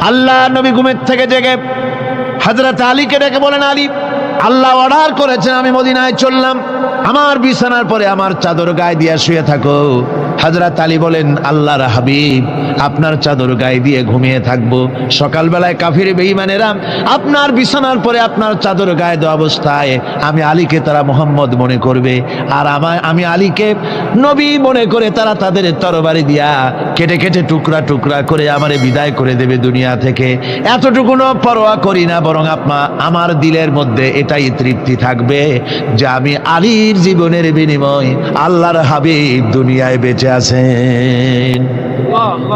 আল্লাহ নবী ঘুমের থেকে জেগে হযরত আলীকে ডেকে বলেন, আলী, আল্লাহ অর্ডার করেছেন আমি মদিনায় চললাম, আমার বিছানার পরে আমার চাদর গায়ে দিয়ে শুয়ে থাকো। হযরত আলী বলেন, আল্লাহর হাবিব, আপনার চাদর গায়ে দিয়ে ঘুমিয়ে থাকবো? সকালবেলায় কাফির বেঈমানেরা আপনার বিছানার পরে আপনার চাদর গায়ে দেওয়া অবস্থায় আমি আলীকে তারা মুহাম্মদ মনে করবে, আর আমি আলীকে নবী মনে করে তারা তাদের তরবারি দিয়া কেটে কেটে টুকরা টুকরা করে আমারে বিদায় করে দেবে দুনিয়া থেকে। এতটুকুনো পরোয়া করি না, বরং আমার দিলের মধ্যে এটাই তৃপ্তি থাকবে যে আমি আলীর জীবনের বিনিময় আল্লাহর হাবিব দুনিয়ায় বেঁচে আছেন।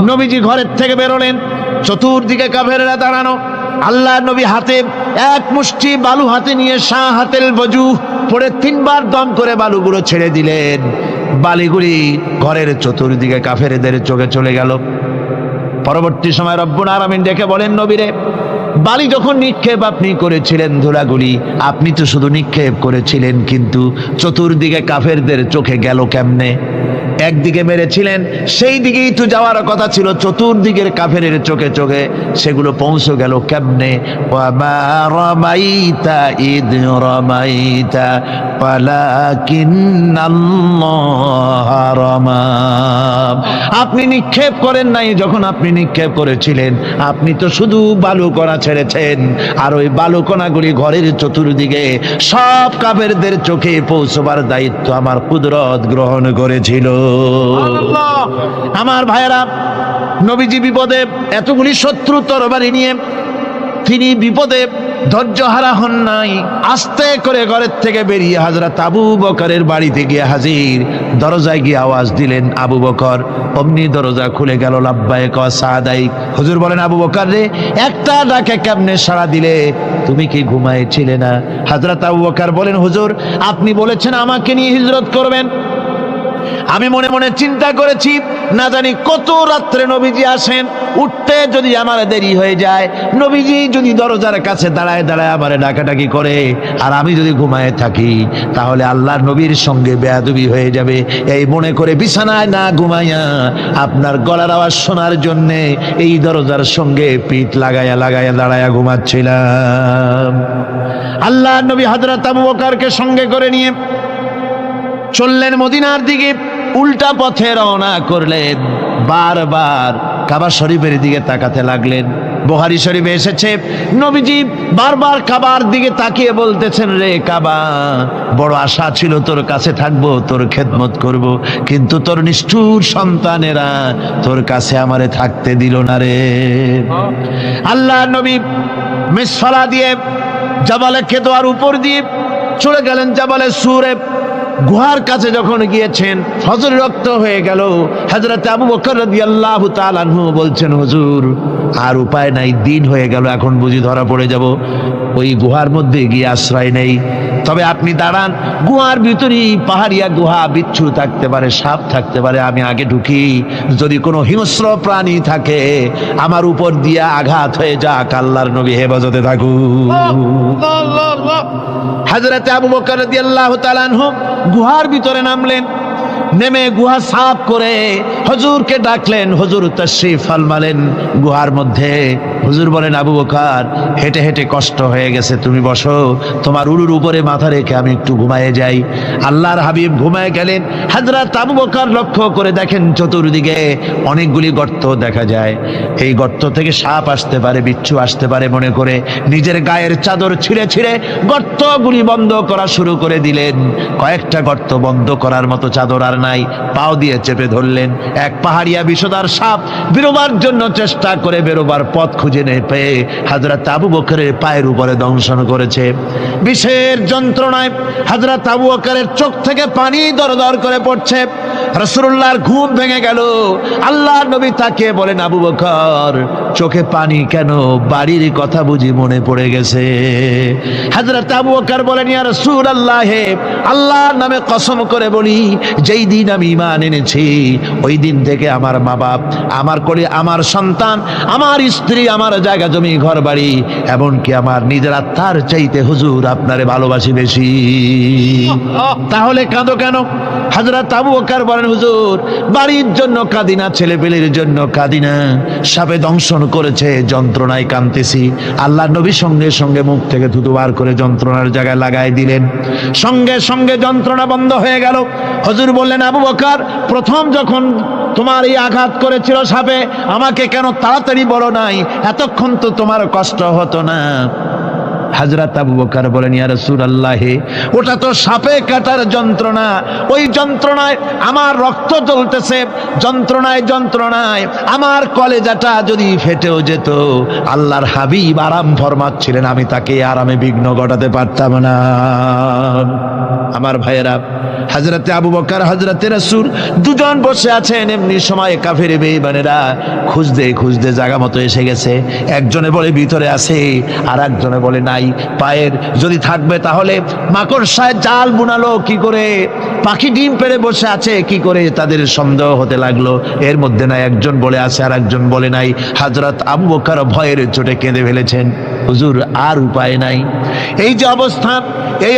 নবীজি ঘরের থেকে বেরোলেন, চতুর্দিকে কাফেররা দাঁড়ানো। আল্লাহ নবী হাতে এক মুষ্টি বালু হাতে নিয়ে শাহ হাতেল বজু পড়ে 3 বার দম করে বালুগুলো ছেড়ে দিলেন। বালিগুলি ঘরের চতুর্দিকে কাফেরদের চোখে চলে গেল। পরবর্তী সময় রব্বুল আলামিন দেখে বলেন, নবীরে, বালি যখন নিক্ষেপ আপনি করেছিলেন ধুলাগুলি, আপনি তো শুধু নিক্ষেপ করেছিলেন, কিন্তু চতুর্দিকে কাফেরদের চোখে গেল কেমনে? একদিকে মেরেছিলেন, সেই দিকেই তো যাওয়ার কথা ছিল, চতুর্দিকের কাফেরের চোখে চোখে সেগুলো পৌঁছে গেল কেমনে? ওয়ামা রামাইতা ইদ রামাইতা ওয়ালাকিন্নাল্লাহ রামা। আপনি নিক্ষেপ করেন নাই, যখন আপনি নিক্ষেপ করেছিলেন আপনি তো শুধু বালু কণা ছেড়েছেন, আর ওই বালু কণাগুলি ঘরের চতুর্দিকে সব কাফেরদের চোখে পৌঁছবার দায়িত্ব আমার কুদরত গ্রহণ করেছিল। আমার ভাইয়েরা, নবীজি বিপদে, এতগুলি শত্রু তরবারি নিয়ে তিনি বিপদে ধৈর্যহারা হন নাই। আস্তে করে ঘরের থেকে বেরিয়ে হযরত আবু বকরের বাড়িতে গিয়ে হাজির। দরজায় গিয়ে আওয়াজ দিলেন, আবু বকর। অমনি দরজা খুলে গেল। লাব্বাইক ওয়া সাদাইক। হুজুর বলেন, আবু বকর রে, একটা ডাকে কেমনে সাড়া দিলে? তুমি কি ঘুমাইছিলে না? হযরত আবু বকর বলেন, হুজুর, আপনি বলেছেন আমাকে নিয়ে হিজরত করবেন, আমি মনে মনে চিন্তা করেছি, না জানি কত রাত্রে নবীজি আসেন, উঠতে যদি আমার দেরি হয়ে যায়, নবীজি যদি দরজার কাছে দাঁড়ায় দাঁড়ায় আমারে ডাকাডাকি করে, আর আমি যদি ঘুমায় থাকি, তাহলে আল্লাহর নবীর সঙ্গে বেয়াদবি হয়ে যাবে। এই মনে করে বিছানায় না ঘুমাইয়া আপনার গলার আওয়াজ শোনার জন্যে এই দরজার সঙ্গে পিঠ লাগাইয়া লাগাইয়া দাঁড়াইয়া ঘুমাচ্ছিলাম। আল্লাহর নবী হযরত আবু বকরকে সঙ্গে করে নিয়ে চললেন মদিনার দিকে। উল্টা পথে রওনা করলেন। বারবার কাবা শরীফের দিকে তাকাতে লাগলেন। বুখারী শরীফে এসেছে, নবীজি বারবার কাবার দিকে তাকিয়ে বলতেছেন, রে কাবা, বড় আশা ছিল তোর কাছে থাকবো, তোর খেদমত করব, কিন্তু তোর নিষ্ঠুর সন্তানেরা তোর কাছে আমারে থাকতে দিল না রে। আল্লাহ নবী মিসফালা দিয়ে জাবালে কেদোয়ার উপর দিয়ে চলে গেলেন জাবালে সুরে। গুহার কাছে যখন গিয়েছেন, ফজর রক্ত হয়ে গেল। হযরত আবু বকর রাদিয়াল্লাহু তাআলা আনহু বলছেন, হুজুর, আর উপায় নাই, দিন হয়ে গেল, এখন বুঝি ধরা পড়ে যাব, ওই গুহার মধ্যে গিয়ে আশ্রয় নেই। তবে আপনি দাঁড়ান, গুহার ভিতরেই পাহাড়িয়া গুহা, বিচ্ছু থাকতে পারে, সাপ থাকতে পারে, আমি আগে ঢুকি, যদি কোনো হিংস্র প্রাণী থাকে আমার উপর দিয়ে আঘাত হয়ে যাক, আল্লাহর নবী হেফাজতে থাকুন। হযরত আবু বকর রাদিয়াল্লাহু তাআলা আনহু গুহার ভিতরে নামলেন। নেমে গুহা সাফ করে হুজুরকে ডাকলেন। হুজুর তাশরীফ ফরমালেন গুহার মধ্যে। হুজুর বলেন, আবু বকর, হেঁটে হেঁটে কষ্ট হয়ে গেছে, তুমি বসো, তোমার উরুর উপরে মাথা রেখে আমি একটু ঘুমায়ে যাই। আল্লাহর হাবিব ঘুমায়ে গেলেন। হযরত আবু বকর লক্ষ্য করে দেখেন চতুর্দিকে অনেকগুলি গর্ত দেখা যায়। এই গর্ত থেকে সাপ আসতে পারে, বিচ্ছু আসতে পারে মনে করে নিজের গায়ের চাদর ছিঁড়ে ছিঁড়ে গর্তগুলি বন্ধ করা শুরু করে দিলেন। কয়েকটা গর্ত বন্ধ করার মতো চাদর আর নাই, পাও দিয়ে চেপে ধরলেন। এক পাহাড়িয়া বিষধর সাপ বেরোবার জন্য চেষ্টা করে বেরোবার পথ খুঁজে না পেয়ে হযরত আবু বকরের পায়ের উপরে দংশন করেছে। বিষের যন্ত্রণায় হযরত আবু বকরের চোখ থেকে পানি দরদর করে পড়ছে। রাসূলুল্লাহর ঘুম ভেঙে গেল। আল্লাহর নবী তাকিয়ে বলেন, আবু বকর, চোখে পানি কেন? বাড়ির কথা বুঝি মনে পড়ে গেছে? হযরত আবু বকর বলেন, ইয়া রাসূলুল্লাহ, আল্লাহর নামে কসম করে বলি, যেই দিন আমি ঈমান এনেছি ওই দিন থেকে আমার মা বাপ, আমার সন্তান, আমার স্ত্রী, আমার জায়গা জমি ঘর বাড়ি, এমনকি আমার নিজের আত্মার চাইতে হুজুর আপনারে ভালোবাসি বেশি। তাহলে কাঁদো কেন? হযরত আবু বকর বলেন, হুজুর বাড়ির জন্য কাঁদি না, ছেলেপেলের জন্য কাঁদি না, সাপে দংশন করেছে যন্ত্রণায় কাঁদতেছি। আল্লাহ নবী সঙ্গে সঙ্গে মুখ থেকে থুতু বার করে যন্ত্রণার জায়গায় লাগাই দিলেন, সঙ্গে সঙ্গে যন্ত্রণা বন্ধ হয়ে গেল। হুজুর বললেন, আবু বকর প্রথম যখন তোমার এই আঘাত করেছিল সাপে, আমাকে কেন তাড়াতাড়ি বলো নাই? এতক্ষণ তো তোমার কষ্ট হতো না। হযরত আবু বকর বলেন, ইয়া রাসূলুল্লাহ, ওটা তো সাপে কাটার যন্ত্রণা, ওই যন্ত্রণায় আমার রক্ত জ্বলতেছে, যন্ত্রণায় আমার কলেজাটা যদি ফেটেও যেত, আল্লাহর হাবিব আরাম ফরমাচ্ছিলেন, আমি তাকে আরামে বিঘ্ন ঘটাতে পারতাম না। আমার ভাইয়েরা, হযরত আবু বকর, হযরত রাসূল দুজন বসে আছেন। এমনি সময় কাফের বেঈমানেরা খুঁজতে খুঁজতে জায়গা মতো এসে গেছে। একজনে বলে ভিতরে আছে, আর একজনে বলে নাই। পায়ের যদি থাকবে তাহলে মাকড়সায় জাল বুনালো কি করে, পাখি ডিম পেড়ে বসে আছে কি করে, তাদের সন্দেহ হতে লাগলো। এর মধ্যে না একজন বলে আছে আর একজন বলে নাই। হযরত আবু বকর ভয়ের চোটে কেঁদে ফেলেছেন, হুজুর আর উপায় নাই। এই যে অবস্থান, এই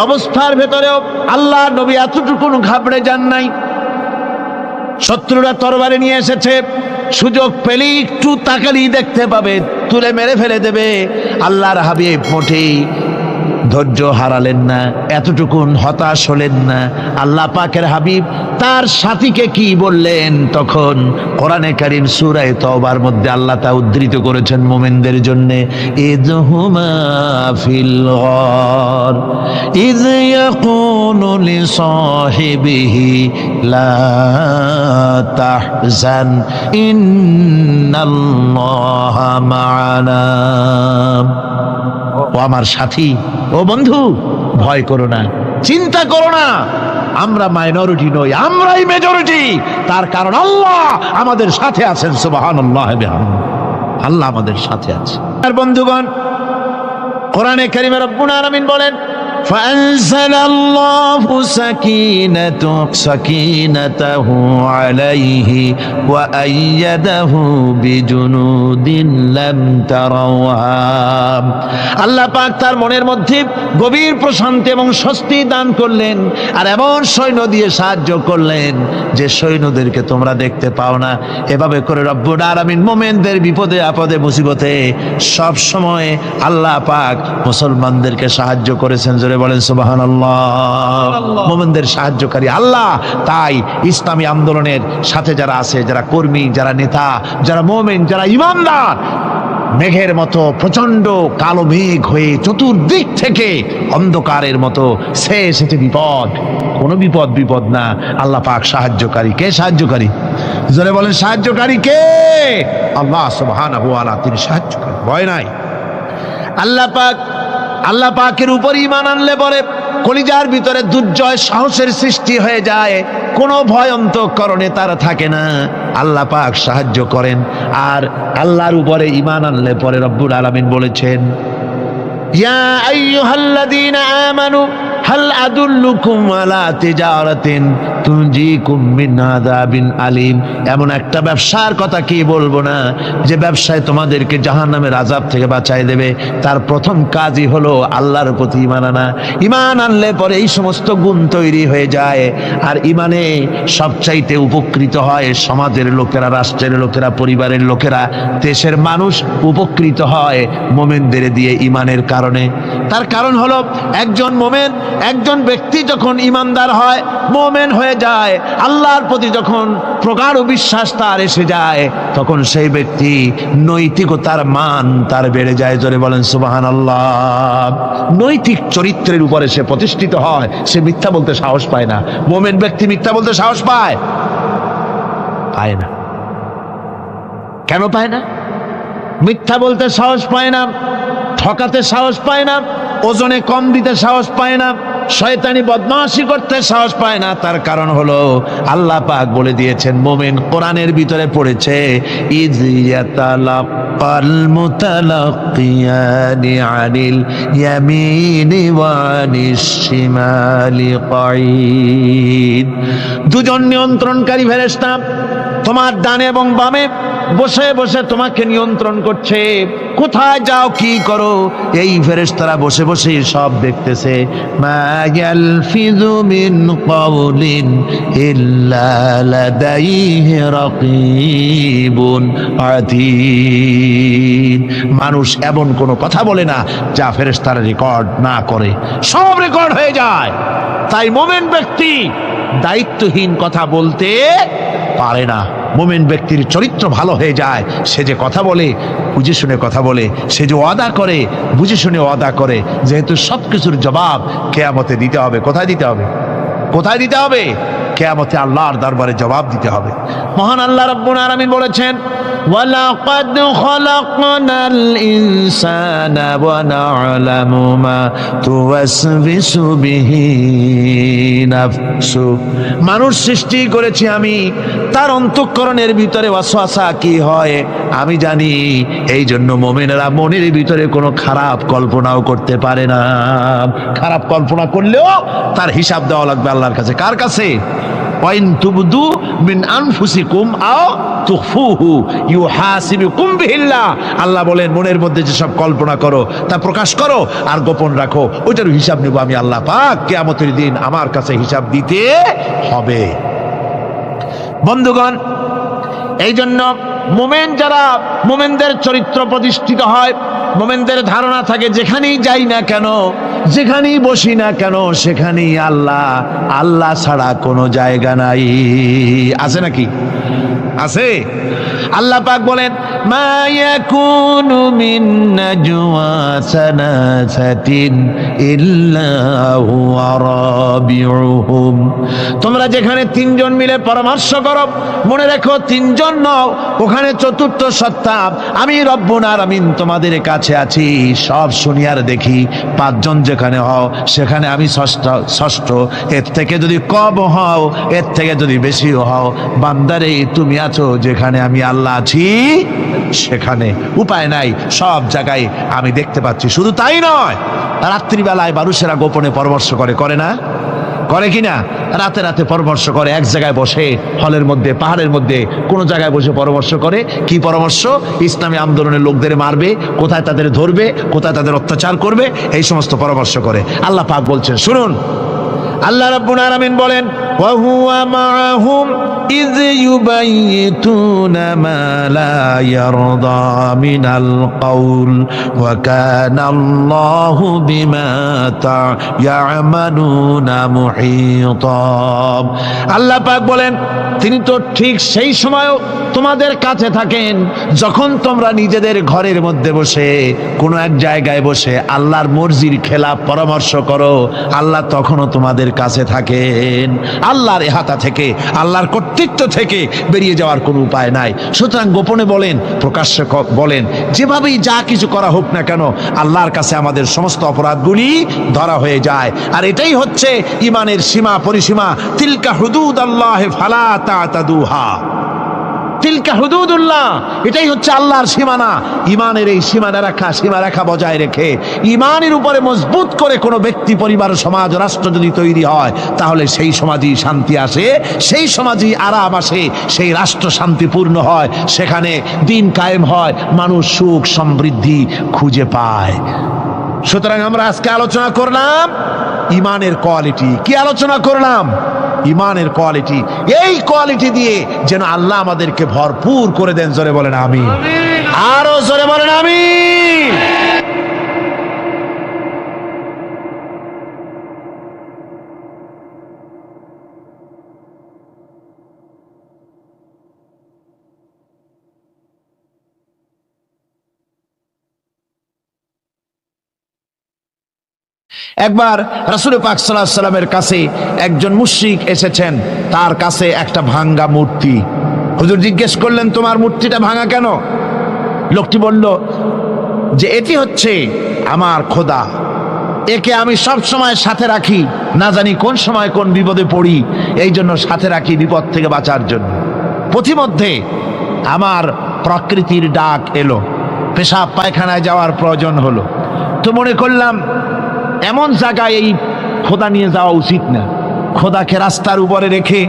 অবস্থার ভেতরেও আল্লাহ নবী এতটুকু ঘাবড়ে যান নাই। শত্রুরা তরবারি নিয়ে এসেছে, সুযোগ পেলেই একটু তাকালেই দেখতে পাবে, তুলে মেরে ফেলে দেবে। আল্লাহর হাবিব মোটেই ধৈর্য হারালেন না, এতটুকুন হতাশ হলেন না। আল্লাহ পাকের হাবিব তার সাথীকে কি বললেন? তখন কোরআনে কারীম সূরা তাওবার মধ্যে আল্লাহ তা উদ্ধৃত করেছেন মুমিনদের জন্য, ইযহুমা ফিল গার ইয ইয়াকুলু লিসাহিবিহি লা তাহজান ইন্নাল্লাহা মা'ানা। ও আমার সাথী, ও বন্ধু, ভয় করো না, চিন্তা করো না, আমরা মাইনরিটি নই, আমরাই মেজরিটি। তার কারণ আল্লাহ আমাদের সাথে আছেন। সুবহানাল্লাহ, আল্লাহ আমাদের সাথে আছে। আর বন্ধুগণ, কোরআনে কারীমে রব্বুল আলামিন বলেন, فأنزل الله سكينته عليه وأيده بجنود لم تروها। আল্লাহ পাক তার মনের মধ্যে গভীর প্রশান্তি এবং স্বস্তি দান করলেন, আর এমন সৈন্য দিয়ে সাহায্য করলেন যে সৈন্যদেরকে তোমরা দেখতে পাও না। এভাবে করে রব্বুল আলামিন মুমিনদের বিপদে আপদে মুসিবতে সব সময় আল্লাহ পাক মুসলমানদেরকে সাহায্য করেছেন। বলেন সুবহানাল্লাহ। মুমিনদের সাহায্যকারী আল্লাহ। তাই ইসলামী আন্দোলনের সাথে যারা আছে, যারা কর্মী, যারা নেতা, যারা মুমিন, যারা ঈমানদার, মেঘের মতো প্রচন্ড কালো মেঘ হয়ে চতুর্দিক থেকে অন্ধকারের মতো সে এসেছে বিপদ, কোনো বিপদ না। আল্লাহ পাক সাহায্যকারী। কে সাহায্যকারী? জোরে বলেন, সাহায্যকারী কে? আল্লাহ সুবহানাহু ওয়া তাআলা, তিনি সাহায্যকারী, ভয় নাই। আল্লাহ পাকের উপর ঈমান আনলে পরে কলিজার ভিতরে দুর্জয় সাহসের সৃষ্টি হয়ে যায়, কোনো ভয় অন্তঃকরণে তার থাকে না। আল্লাহ পাক সাহায্য করেন। আর আল্লাহর উপরে ঈমান আনলে পরে রব্বুল আলামিন বলেছেন, ইয়া আইয়ুহাল্লাযীনা আমানু হাল আদুল্লুকুম আলা তিজারাতিন তুনজিকুম মিন আযাবিন আলীম। এমন একটা ব্যবসার কথা কি বলবো না যে ব্যবসায় তোমাদেরকে জাহান্নামের আযাব থেকে বাঁচায় দেবে। তার প্রথম কাজই হলো আল্লাহর প্রতি ঈমান আনা। ঈমান আনলে পরে এই সমস্ত গুণ তৈরি হয়ে যায়। আর ঈমানে সবচাইতে উপকৃত হয় সমাজের লোকেরা, রাষ্ট্রের লোকেরা, পরিবারের লোকেরা, দেশের মানুষ উপকৃত হয় মুমিনদের দিয়ে ঈমানের কারণে। তার কারণ হলো একজন মুমিন, একজন ব্যক্তি যখন ঈমানদার হয়, মুমিন হয়ে যায়, আল্লাহর প্রতি যখন প্রগাঢ় বিশ্বাস তার এসে যায়, তখন সেই ব্যক্তি নৈতিকতার মান তার বেড়ে যায়। জোরে বলেন সুবহানাল্লাহ। নৈতিক চরিত্রের উপরে সে প্রতিষ্ঠিত হয়, সে মিথ্যা বলতে সাহস পায় না। মুমিন ব্যক্তি মিথ্যা বলতে সাহস পায় না। কেন পায় না? মিথ্যা বলতে সাহস পায় না, ঠকাতে সাহস পায় না, ওজনে কম দিতে সাহস পায় না, শয়তানি বদমাশি করতে সাহস পায় না, তার কারণ হলো আল্লাহ পাক বলে দিয়েছেন, মুমিন কোরআনের ভিতরে পড়েছে, ইয ইয়াতালাক্কাল মুতালাক্কিয়ানি আনিল ইয়ামিনি ওয়া আনিশ শিমালি কাঈদ। দুজন নিয়ন্ত্রণকারী ফেরেশতা তোমার ডানে এবং বামে বসে বসে তোমাকে নিয়ন্ত্রণ করছে, কোথায় যাও কি করো এই ফেরেশতারা বসে বসে সব দেখতেছে। মা ইয়ালফিযু মিন কাওলিন ইল্লা লাদাইহি রাকীবুন আতীদ। মানুষ এমন কোনো কথা বলে না যা ফেরেশতারা রেকর্ড না করে, সব রেকর্ড হয়ে যায়। তাই মুমিন ব্যক্তি দায়িত্বহীন কথা বলতে পারে না। মুমিন ব্যক্তির চরিত্র ভালো হয়ে যায়, সে যে কথা বলে বুঝে শুনে কথা বলে, সে যে ওয়াদা করে বুঝে শুনে ওয়াদা করে, যেহেতু সবকিছুর জবাব কিয়ামতে দিতে হবে। কোথায় দিতে হবে? কোথায় দিতে হবে? কিয়ামতে আল্লাহর দরবারে জবাব দিতে হবে। মহান আল্লাহ রাব্বুল আলামিন বলেছেন, ওয়ালাকাদ খালাকনাল ইনসানা ওয়া না'লামু মা তুওয়াসবিসু বিহি নাফসু। মানুষ সৃষ্টি করেছি আমি, তার অন্তঃকরণের ভিতরে ওয়াসওয়াসা কি হয় আমি জানি। এই জন্য মুমিনেরা মনের ভিতরে কোনো খারাপ কল্পনাও করতে পারে না। খারাপ কল্পনা করলেও তার হিসাব দেওয়া লাগবে আল্লাহর কাছে। কার কাছে? ওয়াইন তুবদু মিন আনফুসিকুম আও তুখফুহু ইউহাসিবুকুম বিহিল্লাহ। আল্লাহ বলেন, মনের মধ্যে যে সব কল্পনা করো তা প্রকাশ করো আর গোপন রাখো, ওইটার হিসাব নেব আমি আল্লাহ পাক। কিয়ামতের দিন আমার কাছে হিসাব দিতে হবে। বন্ধুগণ, এই জন্য মুমিন যারা, মুমিনদের চরিত্র প্রতিষ্ঠিত হয়, মুমিনদের ধারণা থাকে যেখানেই যাই না কেন, যেখানেই বসি না কেন, সেখানেই আল্লাহ, আল্লাহ ছাড়া কোনো জায়গা নাই। আছে নাকি? আছে। আল্লাহ পাক বলেন, মা ইয়াকুনু মিন নাজওয়া সালাসাতিন ইল্লা হুয়া রাবিউহুম। তোমরা যেখানে তিনজন মিলে পরামর্শ করো, মনে রেখো তিনজন নও, ওখানে চতুর্থ সত্তা আমি রব্বুল আলামিন তোমাদের কাছে আছি। সব শুনি আর দেখি, পাঁচজন যেখানে হও সেখানে আমি ষষ্ঠ। এর থেকে যদি কম হও, এর থেকে যদি বেশি হও, বান্দারে তুমি আছো যেখানে আমি আল্লাহ আছি সেখানে। উপায় নাই, সব জায়গায় আমি দেখতে পাচ্ছি। শুধু তাই নয়, রাত্রিবেলায় মানুষেরা গোপনে পরামর্শ করে, করে না? করে কিনা? রাতে রাতে পরামর্শ করে, এক জায়গায় বসে, হলের মধ্যে, পাহাড়ের মধ্যে, কোনো জায়গায় বসে পরামর্শ করে। কি পরামর্শ? ইসলামী আন্দোলনের লোকদের মারবে, কোথায় তাদের ধরবে, কোথায় তাদের অত্যাচার করবে, এই সমস্ত পরামর্শ করে। আল্লাহ পাক বলছেন, শুনুন, আল্লাহ রাব্বুল আলামিন বলেন, ওয়া হুয়া মাআহুম ইয ইউবাইয়িতুনা মা লা ইয়ারদা মিনাল কাউল ওয়া কানা আল্লাহু বিমা তা'য়ামালুনা মুহীতা। আল্লাহ পাক বলেন, তিনি তো ঠিক সেই সময়ও তোমাদের কাছে থাকেন যখন তোমরা নিজেদের ঘরের মধ্যে বসে, কোনো এক জায়গায় বসে আল্লাহর মর্জির খেলাফ পরামর্শ করো, আল্লাহ তখনও তোমাদের কাছে থাকেন। আল্লাহর ইহাতা থেকে, আল্লাহর কর্তৃত্ব থেকে বেরিয়ে যাওয়ার কোনো উপায় নাই। সুতরাং গোপনে বলেন, প্রকাশ্যে বলেন, যেভাবেই যা কিছু করা হোক না কেন, আল্লাহর কাছে আমাদের সমস্ত অপরাধগুলি ধরা হয়ে যায়। আর এটাই হচ্ছে ঈমানের সীমা পরিসীমা। তিলকা হুদুদাল্লাহ ফালা তা'তাদুহা। তিলকা হুদুদুল্লাহ, এটাই হচ্ছে আল্লাহর সীমানা। ঈমানের এই সীমারেখা বজায় রেখে, ঈমানের উপরে মজবুত করে কোনো ব্যক্তি, পরিবার, সমাজ, রাষ্ট্র যদি তৈরি হয়, তাহলে সেই সমাজই শান্তি আসে, সেই সমাজই আরাম আসে, সেই রাষ্ট্র শান্তিপূর্ণ হয়, সেখানে দিন কায়েম হয়, মানুষ সুখ সমৃদ্ধি খুঁজে পায়। সুতরাং আমরা আজকে আলোচনা করলাম ঈমানের কোয়ালিটি। কি আলোচনা করলাম? ঈমানের কোয়ালিটি। এই কোয়ালিটি দিয়ে যেন আল্লাহ আমাদেরকে ভরপুর করে দেন। জোরে বলেন আমিন। আরো জোরে বলেন আমিন। একবার রাসূল পাক সাল্লাল্লাহু আলাইহি সাল্লামের কাছে একজন মুশরিক এসেছেন, তার কাছে একটা ভাঙ্গা মূর্তি। হুজুর জিজ্ঞেস করলেন, তোমার মূর্তিটা ভাঙা কেন? লোকটি বলল যে এটি হচ্ছে আমার খোদা, একে আমি সব সময় সাথে রাখি, না জানি কোন সময় কোন বিপদে পড়ি, এই জন্য সাথে রাখি বিপদ থেকে বাঁচার জন্য। পথিমধ্যে আমার প্রকৃতির ডাক এলো, পেশাব পায়খানায় যাওয়ার প্রয়োজন হলো। তো মনে করলাম এমন জায়গায় এই খোদা নিয়ে যাওয়া উচিত না, খোদাকে রাস্তার উপরে রেখে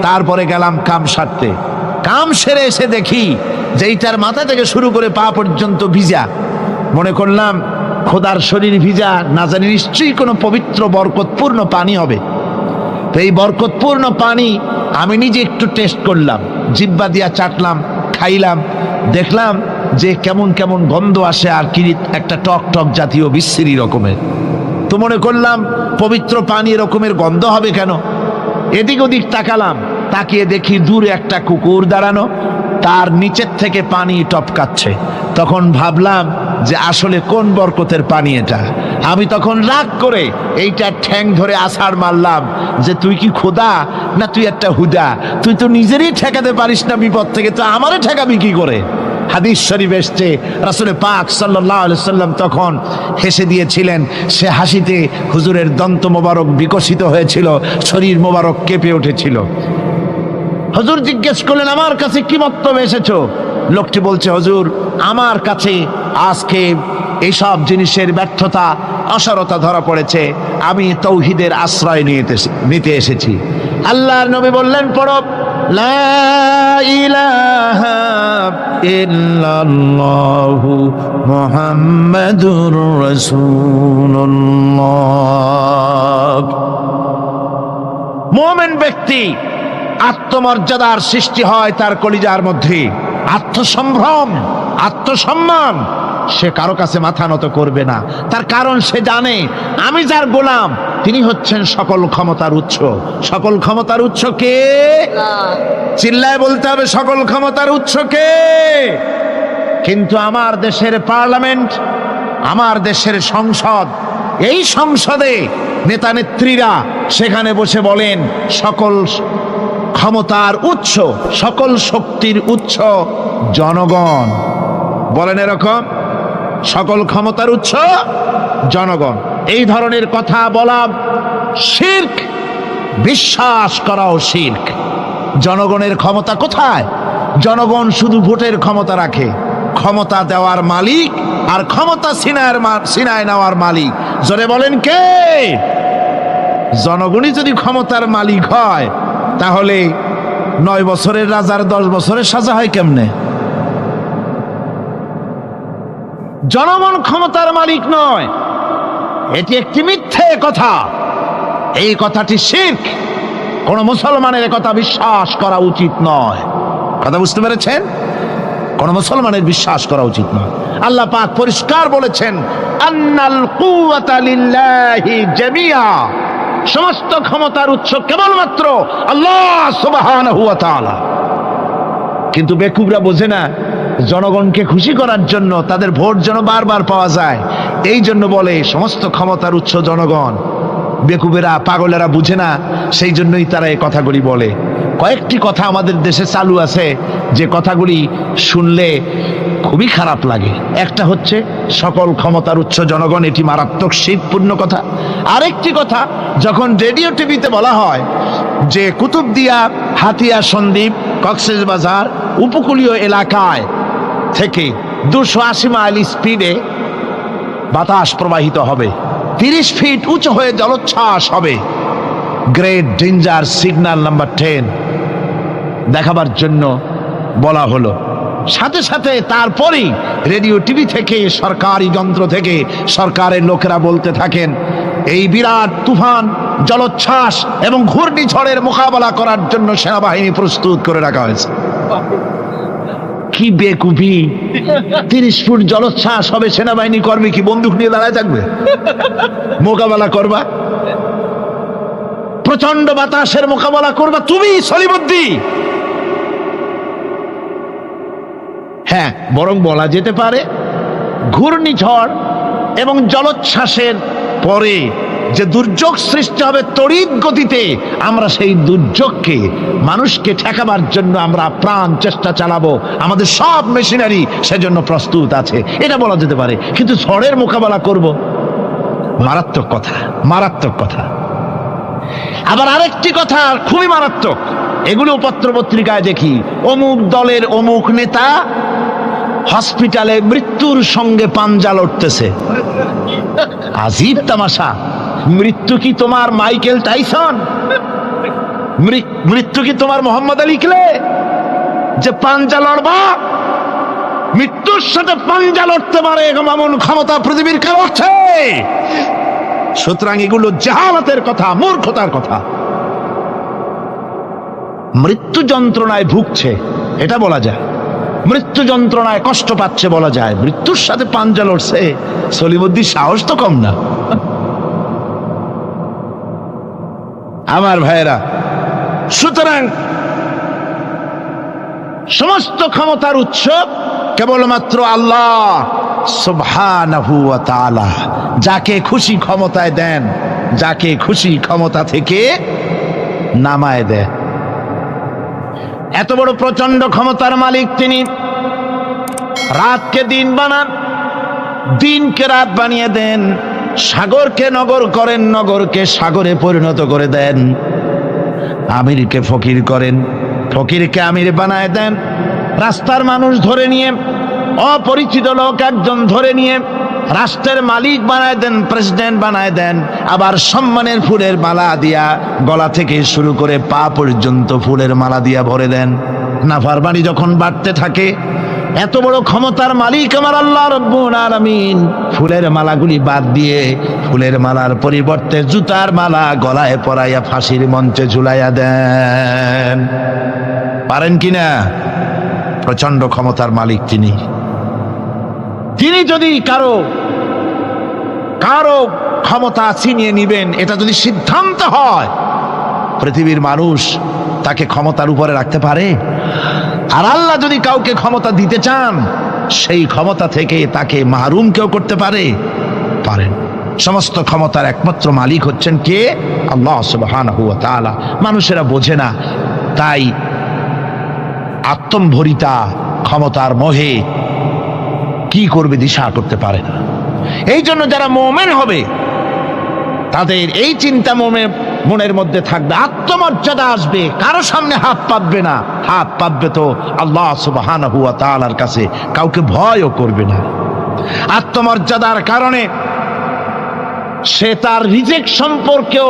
তারপরে গেলাম কাম সারতে। কাম সেরে এসে দেখি যে এইটার মাথা থেকে শুরু করে পা পর্যন্ত ভিজা। মনে করলাম খোদার শরীর ভিজা, না জানি নিশ্চয়ই কোনো পবিত্র বরকতপূর্ণ পানি হবে। তো এই বরকতপূর্ণ পানি আমি নিজে একটু টেস্ট করলাম, জিব্বা দিয়া চাটলাম, খাইলাম, দেখলাম যে কেমন কেমন গন্ধ আসে, আর কি একটা টক টক জাতীয় বিশ্রী রকমের। তো মনে করলাম পবিত্র পানি এরকমের গন্ধ হবে কেন? এদিক ওদিক তাকালাম, তাকিয়ে দেখি দূরে একটা কুকুর দাঁড়ানো, তার নিচের থেকে পানি টপকাচ্ছে। তখন ভাবলাম যে আসলে কোন বরকতের পানি এটা। আমি তখন রাগ করে এইটা ঠ্যাং ধরে আছাড় মারলাম যে তুই কি খোদা না তুই একটা হুদা? তুই তো নিজেরই ঠেকাতে পারিস না বিপদ থেকে, তো আমারে ঠেকাবি কি করে? হাদিস শরীফ এসছে, রাসূল পাক সাল্লাল্লাহু আলাইহি সাল্লাম তখন হেসে দিয়েছিলেন। সে হাসিতে হুজুরের দন্ত মোবারক বিকশিত হয়েছিল, শরীর মোবারক কেঁপে উঠেছিল। হুজুর জিজ্ঞেস করলেন, আমার কাছে কি বক্তব্য এসেছো? লোকটি বলছে, হুজুর আমার কাছে আজকে এইসব জিনিসের ব্যর্থতা অসারতা ধরা পড়েছে, আমি তৌহিদের আশ্রয় নিতে এসেছি। আল্লাহর নবী বললেন, পড়ো লা ইলাহা ইল্লাল্লাহু মুহাম্মাদুর রাসূলুল্লাহ। মুমিন ব্যক্তি আত্মমর্যাদার সৃষ্টি হয় তার কলিজার মধ্যে, আত্মসম্ভ্রম, আত্মসম্মান। সে কারো কাছে মাথা নত করবে না, তার কারণ সে জানে আমি যার গোলাম তিনি হচ্ছেন সকল ক্ষমতার উৎস। সকল ক্ষমতার উৎস কে? চিল্লায় বলতে হবে, সকল ক্ষমতার উৎস কে? কিন্তু আমার দেশের পার্লামেন্ট, আমার দেশের সংসদ, এই সংসদে নেতা নেত্রীরা সেখানে বসে বলেন সকল ক্ষমতার উৎস, সকল শক্তির উৎস জনগণ। বলেন এরকম, সকল ক্ষমতার উৎস জনগণ। এই ধরনের কথা বলা শিরক, বিশ্বাস করাও শিরক। জনগণের ক্ষমতা কোথায়? জনগণ শুধু ভোটের ক্ষমতা রাখে, ক্ষমতা দেওয়ার মালিক আর ক্ষমতা ছিনায় নেওয়ার মালিক জোরে বলেন কে? জনগণই যদি ক্ষমতার মালিক হয় তাহলে 9 বছরের রাজার 10 বছরের সাজা হয় কেমনে? জনগণ ক্ষমতার মালিক নয়, এটি একটি মিথ্যে কথা। এই কথাটি শিরক, কোন মুসলমানের কথা বিশ্বাস করা উচিত নয়। কথা বুঝতে পেরেছেন? কোন মুসলমানের বিশ্বাস করা উচিত নয়। আল্লাহ পাক পরিষ্কার বলেছেন, আন্নাল কুওয়াতা লিল্লাহি জামিআ, সমস্ত ক্ষমতার উৎস কেবলমাত্র আল্লাহ সুবহানাহু ওয়া তাআলা। কিন্তু বেকুবরা বোঝে না, জনগণকে খুশি করার জন্য, তাদের ভোট যেন বারবার পাওয়া যায়, এই জন্য বলে সমস্ত ক্ষমতার উৎস জনগণ। বেকুবেরা, পাগলেরা বুঝে না, সেই জন্যই তারা এই কথাগুলি বলে। কয়েকটি কথা আমাদের দেশে চালু আছে যে কথাগুলি শুনলে খুবই খারাপ লাগে। একটা হচ্ছে সকল ক্ষমতার উৎস জনগণ, এটি মারাত্মক শিরকপূর্ণ কথা। আরেকটি কথা, যখন রেডিও টিভিতে বলা হয় যে কুতুবদিয়া, হাতিয়া সন্দ্বীপ, কক্সবাজার উপকূলীয় এলাকায় থেকে 280 মাইল স্পিডে বাতাস প্রবাহিত হবে, 30 ফিট উঁচু হয়ে জলোচ্ছ্বাস হবে, গ্রেট ডেঞ্জার সিগন্যাল নাম্বার 10 দেখাবার জন্য বলা হলো। সাথে সাথে তারপরেই রেডিও টিভি থেকে, সরকারি যন্ত্র থেকে সরকারের লোকেরা বলতে থাকেন, এই বিরাট তুফান, জলোচ্ছ্বাস এবং ঘূর্ণিঝড়ের মোকাবেলা করার জন্য সেনাবাহিনী প্রস্তুত করে রাখা হয়েছে। কি বেকুবি! 30 ফুট জলোচ্ছ্বাস হবে, সেনাবাহিনী করবে কি? বন্দুক নিয়ে দাঁড়ায় থাকবে? মোকাবেলা করবা? প্রচন্ড বাতাসের মোকাবেলা করবা তুমি সলিমুদ্দি? হ্যাঁ, বরং বলা যেতে পারে ঘূর্ণিঝড় এবং জলোচ্ছ্বাসের পরে যে দুর্যোগ সৃষ্টি হবে তড়িৎ গতিতে, আমরা সেই দুর্যোগকে, মানুষকে ঠেকাবার জন্য আমরা প্রাণ চেষ্টা চালাবো, আমাদের সব মেশিনারি সেজন্য প্রস্তুত আছে, এটা বলা যেতে পারে। কিন্তু ঝড়ের মোকাবেলা করব, মারাত্মক কথা, মারাত্মক কথা। আবার আরেকটি কথা খুবই মারাত্মক, এগুলো পত্র পত্রিকায় দেখি, অমুক দলের অমুক নেতা হসপিটালে মৃত্যুর সঙ্গে পাঞ্জা লড়তেছে। আজীব তামাশা। মৃত্যু কি তোমার মাইকেল টাইসন? মৃত্যু কি তোমার মোহাম্মদ আলী ক্লে যে পাঞ্জা লড়বা? মৃত্যুর সাথে পাঞ্জা লড়তে পারে এমন ক্ষমতা পৃথিবীর কেউ আছে? সুতরাং এগুলো জাহালাতের কথা, মূর্খতার কথা। মৃত্যু যন্ত্রণায় ভুগছে এটা বলা যায়, মৃত্যু যন্ত্রণায় কষ্ট পাচ্ছে বলা যায়, মৃত্যুর সাথে পাঞ্জা লড়ছে, সলিমুদ্দিন সাহস তো কম না। আমার ভাইয়েরা, সুতরাং সমস্ত ক্ষমতার উৎস কেবলমাত্র আল্লাহ সুবহানাহু ওয়া তাআলা। যাকে খুশি ক্ষমতায় দেন, যাকে খুশি ক্ষমতা থেকে নামায় দেন। এত বড় প্রচন্ড ক্ষমতার মালিক তিনি। রাতকে দিন বানান, দিনকে রাত বানিয়ে দেন, সাগরকে নগর করেন, নগরকে সাগরে পরিণত করে দেন, আমিরকে ফকির করেন, ফকিরকে আমির বানায় দেন, রাস্তার মানুষ ধরে নিয়ে, অপরিচিত লোক একজন ধরে নিয়ে রাষ্ট্রের মালিক বানায় দেন, প্রেসিডেন্ট বানায় দেন। আবার সম্মানের ফুলের মালা দিয়া গলা থেকে শুরু করে পা পর্যন্ত ফুলের মালা দিয়া ভরে দেন। নাফরমানি যখন বাড়তে থাকে, এত বড় ক্ষমতার মালিক আমার আল্লাহ রব্বুল আলামিন ফুলের মালাগুলি বাদ দিয়ে ফুলের মালার পরিবর্তে জুতার মালা গলায় পরাইয়া ফাঁসির মঞ্চে ঝুলাইয়া দেন। পারেন কিনা? প্রচন্ড ক্ষমতার মালিক তিনি। তিনি যদি কারো ক্ষমতা ছিনিয়ে নিবেন, এটা যদি সিদ্ধান্ত হয়, পৃথিবীর মানুষ তাকে ক্ষমতার উপরে রাখতে পারে? আর আল্লাহ যদি কাউকে ক্ষমতা দিতে চান, সেই ক্ষমতা থেকে তাকে মাহরুম কেউ করতে পারে? পারেন। সমস্ত ক্ষমতার একমাত্র মালিক হচ্ছেন কে? আল্লাহ সুবহানাহু ওয়া তাআলা। মানুষেরা বোঝে না, তাই আত্মম্ভরিতা ক্ষমতার মোহে কি করবে দিশা করতে পারে না। এই জন্য যারা মুমিন হবে তাদের এই চিন্তা মনের মধ্যে থাকবে, আত্মমর্যাদা আসবে, কারো সামনে হাত পাতবে না, হাত পাতবে তো আল্লাহ সুবহানাহু ওয়া তাআলার কাছে, কাউকে ভয়ও করবে না। আত্মমর্যাদার কারণে সে তার রিজিক সম্পর্কেও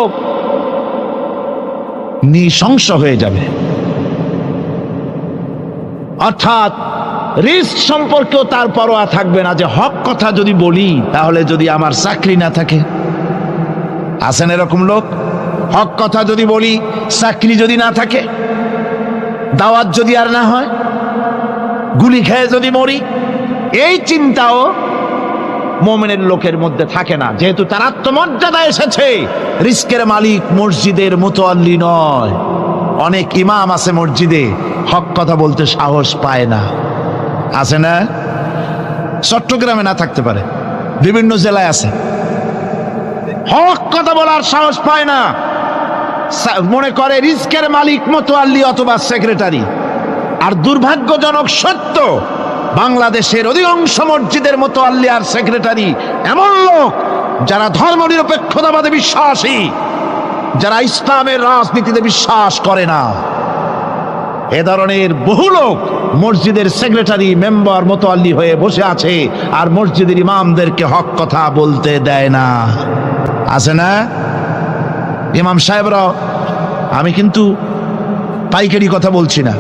নৃশংস হয়ে যাবে, অর্থাৎ রিস্ক সম্পর্কেও তার পরোয়া থাকবে না, যে হক কথা যদি বলি তাহলে যদি আমার চাকরি না থাকে। আছেন এরকম লোক? হক কথা যদি বলি, চাকরি যদি না থাকে, দাওয়াত যদি আর না হয়, গুলি খেয়ে যদি মরি, এই চিন্তাও মুমিনের লোকের মধ্যে থাকে না, যেহেতু তার আত্মমর্যাদা এসেছে। রিস্কের মালিক মসজিদের মুতাল্লি নয়। অনেক ইমাম আছে মসজিদে, হক কথা বলতে সাহস পায় না। আছে না? চট্টগ্রামে না থাকতে পারে, বিভিন্ন জেলায় আছে, হক কথা বলার সাহস পায় না। মনে করে রিস্কের মালিক মুতাল্লি অথবা সেক্রেটারি। আর দুর্ভাগ্যজনক সত্য, বাংলাদেশের অধিকাংশ মসজিদের মুতাল্লি আর সেক্রেটারি এমন লোক যারা ধর্মনিরপেক্ষতাবাদে বিশ্বাসী, যারা ইসলামের রাজনীতিতে বিশ্বাস করে না। এ ধরনের বহু লোক মসজিদের সেক্রেটারি, মেম্বার, মুতাল্লি হয়ে বসে আছে, আর মসজিদের ইমামদেরকে হক কথা বলতে দেয় না। আছে না? ইমাম সাহেবরা, আমি কিন্তু পাইকারি কথা বলছি না,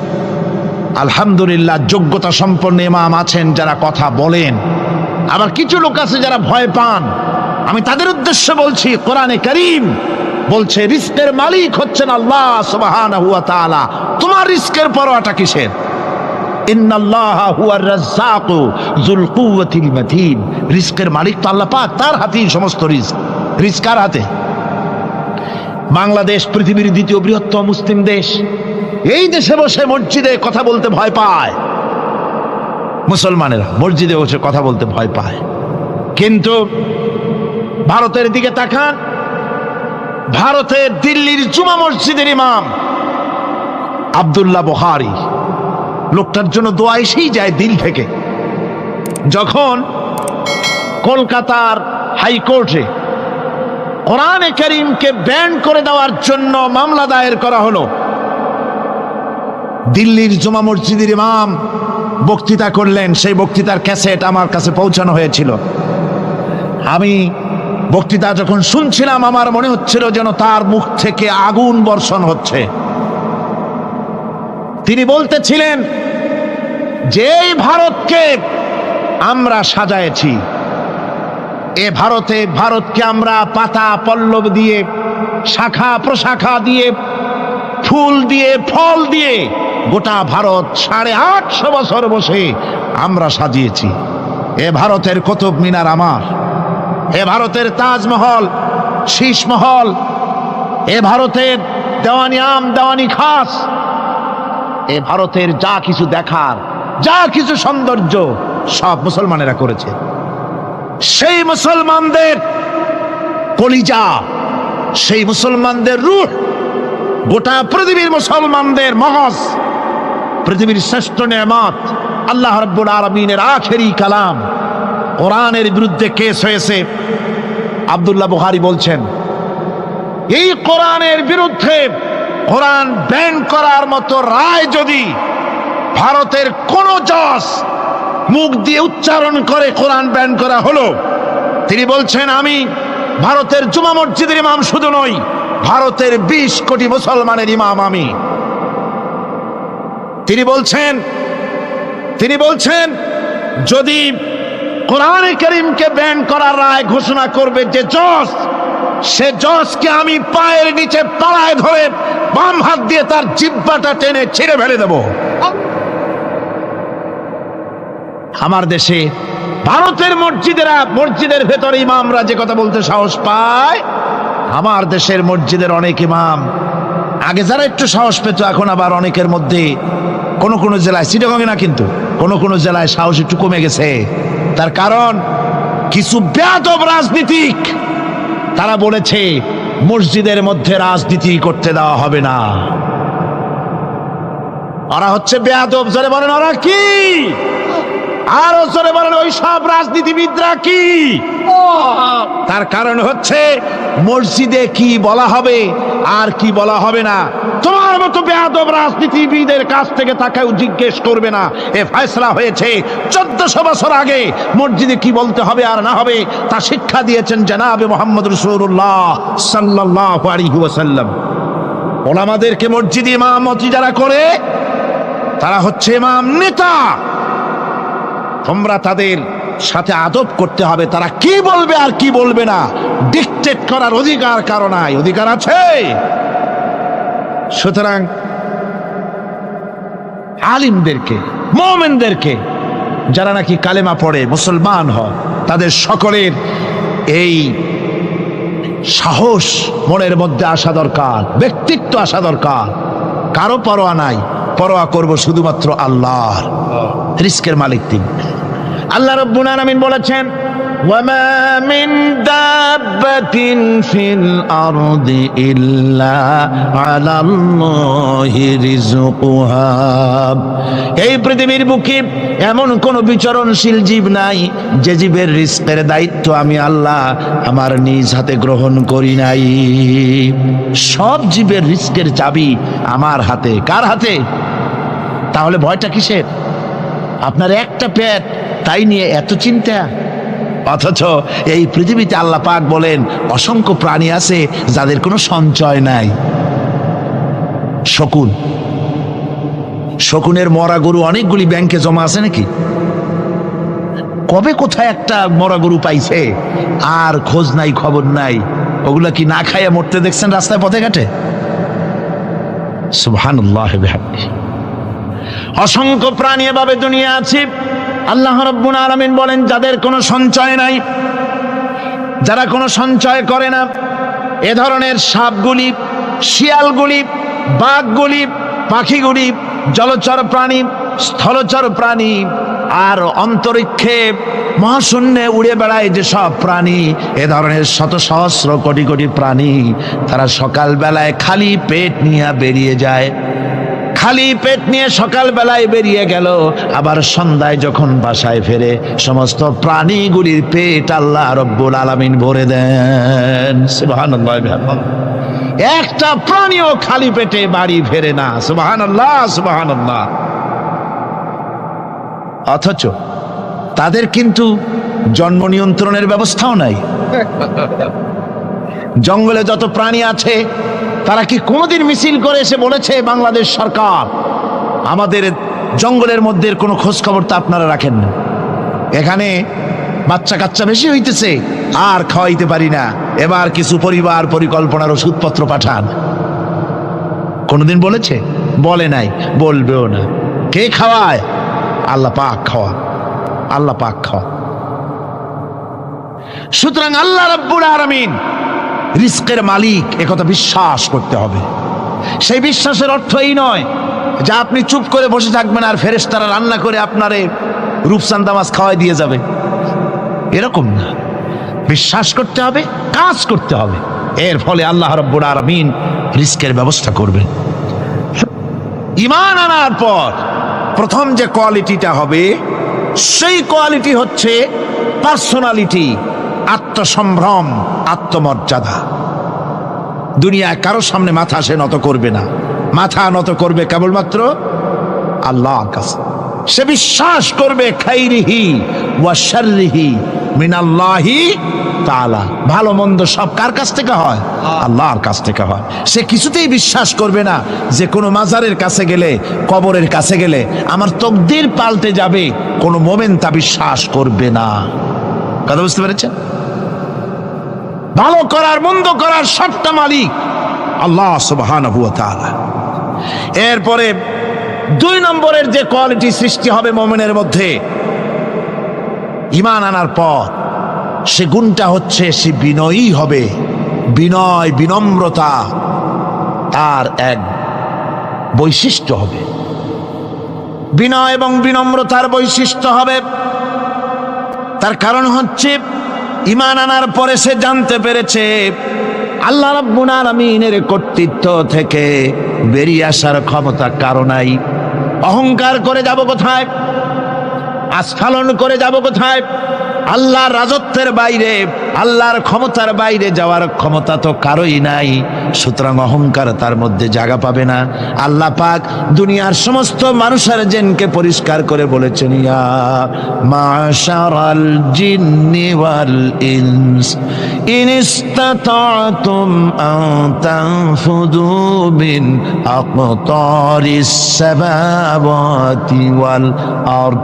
আলহামদুলিল্লাহ যোগ্যতা সম্পন্ন ইমাম আছেন যারা কথা বলেন। আবার কিছু লোক আছে যারা ভয় পান, আমি তাদের উদ্দেশ্যে বলছি, কোরআনে কারীম বলছে রিস্কের মালিক হচ্ছেন আল্লাহ সুবহানাহু ওয়া তাআলা। তোমার রিস্কের পরোয়াটা কিসের? ইন্নাল্লাহা হুয়ার রাজ্জাকু যুল কুওয়াতিল মাতিন। রিস্কের মালিক তো আল্লাহ পাক, তার হাতেই সমস্ত রিস্ক। রিস্ক কার হাতে? বাংলাদেশ পৃথিবীর দ্বিতীয় বৃহত্তম মুসলিম দেশ। এই দেশে বসে মসজিদে কথা বলতে ভয় পায়, মুসলমানেরা মসজিদে বসে কথা বলতে ভয় পায়। কিন্তু ভারতের দিকে তাকান, ভারতের দিল্লির জুমা মসজিদের ইমাম আব্দুল্লাহ বুখারী, লোকটার জন্য দোয়া এসেই যায় দিল থেকে। যখন কলকাতার হাইকোর্টে কোরআনে কারীমকে ব্যান করে দেওয়ার জন্য মামলা দায়ের করা হলো। দিল্লির জুমা মসজিদের ইমাম বক্তৃতা করলেন, সেই বক্তৃতার ক্যাসেট আমার কাছে পৌঁছানো হয়েছিল। আমি বক্তৃতা যখন শুনছিলাম আমার মনে হচ্ছিল যেন তার মুখ থেকে আগুন বর্ষণ হচ্ছে। তিনি বলতেছিলেন যে এই ভারতকে আমরা সাজায়েছি, ভারতকে আমরা পাতা পল্লব দিয়ে, শাখা প্রশাখা দিয়ে, ফুল দিয়ে, ফল দিয়ে গোটা ভারত 850 বছর বসে আমরা সাজিয়েছি। এ ভারতের কুতুব মিনার আমার, এ ভারতের তাজমহল, শীষমহল, এ ভারতের দেওয়ানি আম, দেওয়ানি খাস, এ ভারতের যা কিছু দেখার, যা কিছু সৌন্দর্য সব মুসলমানেরা করেছে। সেই মুসলমানদের কলিজা, সেই মুসলমানদের রূহ, গোটা পৃথিবীর মুসলমানদের মগজ, পৃথিবীর শ্রেষ্ঠ নেয়ামত আল্লাহ রাব্বুল আলামিনের আখেরি কালাম কোরআনের বিরুদ্ধে কেস হয়েছে। আব্দুল্লাহ বুখারী বলছেন, এই কোরআনের বিরুদ্ধে কোরআন ব্যান করার মতো রায় যদি ভারতের কোন জজ মুখ দিয়ে উচ্চারণ করে কোরআন ব্যান করা হলো, তিনি বলছেন আমি ভারতের জুমা মসজিদের ইমাম শুধু নই, ভারতের 20 কোটি মুসলমানের ইমাম আমি। তিনি বলছেন যদি কোরআনে কারীমকে ব্যান করার রায় ঘোষণা করবে যে জজ, সে জজকে আমি পায়ের নিচে তলায় ধরে বাম হাত দিয়ে তার জিহ্বাটা টেনে ছিঁড়ে ফেলে দেব। আমার দেশে ভারতের মসজিদের ভেতরে ইমামরা যে কথা বলতে সাহস পায়, আমার দেশের মসজিদের অনেক ইমাম আগে যারা একটু সাহস পেত, এখন আবার অনেকের মধ্যে কোন জেলায়, চিটাগংয়ে না কিন্তু কোন জেলায় সাহস একটু কমে গেছে। তার কারণ কিছু বেয়াদব রাজনীতিক তারা বলেছে মসজিদের মধ্যে রাজনীতি করতে দেওয়া হবে না। ওরা হচ্ছে বেয়াদব। জোরে বলেন ওরা কি? আরো জোরে বলেন ওই সব রাজনীতিবিদরা কি? তার কারণ হচ্ছে মসজিদে কি বলা হবে আর কি বলা হবে না তোমার মতো বেয়াদব রাজনীতিবিদের কাছ থেকে তাকেও জিজ্ঞেস করবে না। এ ফয়সালা হয়েছে 1400 বছর আগে। মসজিদে কি বলতে হবে আর না হবে তা শিক্ষা দিয়েছেন জনাবে মুহাম্মদ রাসূলুল্লাহ সাল্লাল্লাহু আলাইহি ওয়াসাল্লাম। ওলামাদেরকে মসজিদে ইমামতি যারা করে তারা হচ্ছে ইমাম নেতা। তোমরা তাদের সাথে আদব করতে হবে, তারা কি বলবে আর কি বলবে না ডিকটেট করার অধিকার কারো নাই। অধিকার আছে। সুতরাং আলিমদেরকে, মুমিনদেরকে, যারা নাকি কালেমা পড়ে মুসলমান হয়, তাদের সকলের এই সাহস মনের মধ্যে আসা দরকার, ব্যক্তিত্ব আসা দরকার। কারো পরোয়া নাই, পরোয়া করব শুধুমাত্র আল্লাহর। রিস্কের মালিক তিনি। আল্লাহ রাব্বুল আলামিন বলেছেন, ওয়ামা মিন দাব্বাতিন ফিল আরদি ইল্লা আলাল্লাহি রিজকুহা। এই পৃথিবীর বুকে এমন কোন বিচরণশীল জীব নাই যে জীবের রিস্কের দায়িত্ব আমি আল্লাহ আমার নিজ হাতে গ্রহণ করি নাই। সব জীবের রিস্কের চাবি আমার হাতে। কার হাতে? তাহলে ভয়টা কিসের? আপনার একটা পেট, তাই নিয়ে এত চিন্তা। অথচ এই পৃথিবীতে আল্লাহ পাক বলেন অসংখ্য প্রাণী আছে যাদের কোনো সঞ্চয় নাই। শকুনের মরা গরু অনেকগুলি ব্যাংকে জমা আছে নাকি? কবে কোথায় একটা মরা গরু পাইছে আর খোঁজ নাই, খবর নাই। ওগুলা কি না খাইয়া মরতে দেখছেন রাস্তায় পথে ঘাটে? সুবহানাল্লাহ বিহামদিহি। অসংখ্য প্রাণী এভাবে দুনিয়া আছে। আল্লাহ রাব্বুল আলামিন বলেন যাদের কোনো সঞ্চয় নাই, যারা কোনো সঞ্চয় করে না, এ ধরনের সাপগুলি, শিয়ালগুলি, বাঘগুলি, পাখিগুলি, জলচর প্রাণী, স্থলচর প্রাণী আর অন্তরিক্ষে মহাশূন্যে উড়ে বেড়ায় যে সব প্রাণী, এ ধরনের শত সহস্র কোটি কোটি প্রাণী, তারা সকালবেলায় খালি পেট নিয়ে বেরিয়ে যায়। খালি পেট নিয়ে সকাল বেলায় বেরিয়ে গেল, আবার সন্ধ্যায় যখন বাসায় ফেরে সমস্ত প্রাণীগুলির পেট আল্লাহ রব্বুল আলামিন ভরে দেন। সুবহানাল্লাহ। একটা প্রাণীও খালি পেটে বাড়ি ফেরে না। সুবহানাল্লাহ, সুবহানাল্লাহ। অথচ তাদের কিন্তু জন্ম নিয়ন্ত্রণের ব্যবস্থাও নাই। জঙ্গলে যত প্রাণী আছে তারা কি কোনোদিন মিছিল করে এসে বলেছে বাংলাদেশ সরকার আমাদের জঙ্গলের মধ্যে কোনো খোঁজ খবর তো আপনারা রাখেন না, এখানে বাচ্চা কাচ্চা বেশি হইতেছে আর খাওয়াইতে পারি না, এবার কিছু পরিবার পরিকল্পনার ওষুধপত্র পাঠান? কোনোদিন বলেছে? বলে নাই, বলবেও না। কে খাওয়ায়? আল্লাহ পাক খাওয়া, আল্লাহ পাক খাওয়া। সুতরাং আল্লাহ রাব্বুল আলামিন রিজকের মালিক, একথা বিশ্বাস করতে হবে। সেই বিশ্বাসের অর্থ এই নয় যে আপনি চুপ করে বসে থাকবেন আর ফেরেশতারা রান্না করে আপনারে রূপচাঁদা মাছ খাওয়াই দিয়ে যাবে, এরকম না। বিশ্বাস করতে হবে, কাজ করতে হবে, এর ফলে আল্লাহ রাব্বুল আলামিন রিজকের ব্যবস্থা করবেন। ঈমান আনার পর প্রথম যে কোয়ালিটিটা হবে সেই কোয়ালিটি হচ্ছে পার্সোনালিটি, আত্মসম্ভ্রম, আত্মমর্যাদা। দুনিয়ায় কারো সামনে মাথা সে নত করবে না, মাথা নত করবে কেবলমাত্র আল্লাহর কাছে। সে বিশ্বাস করবে খাইরিহি ওয়া শাররিহি মিনাল্লাহি তাআলা, ভালো মন্দ সব কার কাছ থেকে হয়? আল্লাহর কাছ থেকে হয়। সে কিছুতেই বিশ্বাস করবে না যে কোনো মাজারের কাছে গেলে, কবরের কাছে গেলে আমার তকদির পাল্টে যাবে, কোনো মোমেন তা বিশ্বাস করবে না। কথা বুঝতে পেরেছেন? ভালো করার মন্দ করার সবটা মালিক আল্লাহ সুবহানাহু ওয়া তাআলা। এরপরে 2 নম্বরের যে কোয়ালিটি সৃষ্টি হবে মুমিনের মধ্যে ঈমান আনার পর, সে গুণটা হচ্ছে সে বিনয়ী হবে। বিনয়, বিনম্রতা তার এক বৈশিষ্ট্য হবে। বিনয় এবং বিনম্রতার বৈশিষ্ট্য হবে। তার কারণ হচ্ছে ঈমান আনার পরে সে জানতে পেরেছে আল্লাহ রাব্বুল আলামিনের কর্তৃত্ব থেকে বেরিয়ে আসার ক্ষমতা কারো নাই। অহংকার করে যাব কোথায়? আস্ফালন করে যাব কোথায়? আল্লাহর রাজত্বের বাইরে, আল্লাহর ক্ষমতার বাইরে যাওয়ার ক্ষমতা তো কারোই নাই। সুতরাং অহংকার তার মধ্যে জায়গা পাবে না। আল্লাহ পাক দুনিয়ার সমস্ত মানুষের জিনকে পরিষ্কার করে বলেছেন, ইয়া মাশারাল জিন্নি ওয়াল ইনস ইন ইসতাতা'তুম আন তানফুযু মিন আকতারিস সামাওয়াতি ওয়াল আরদ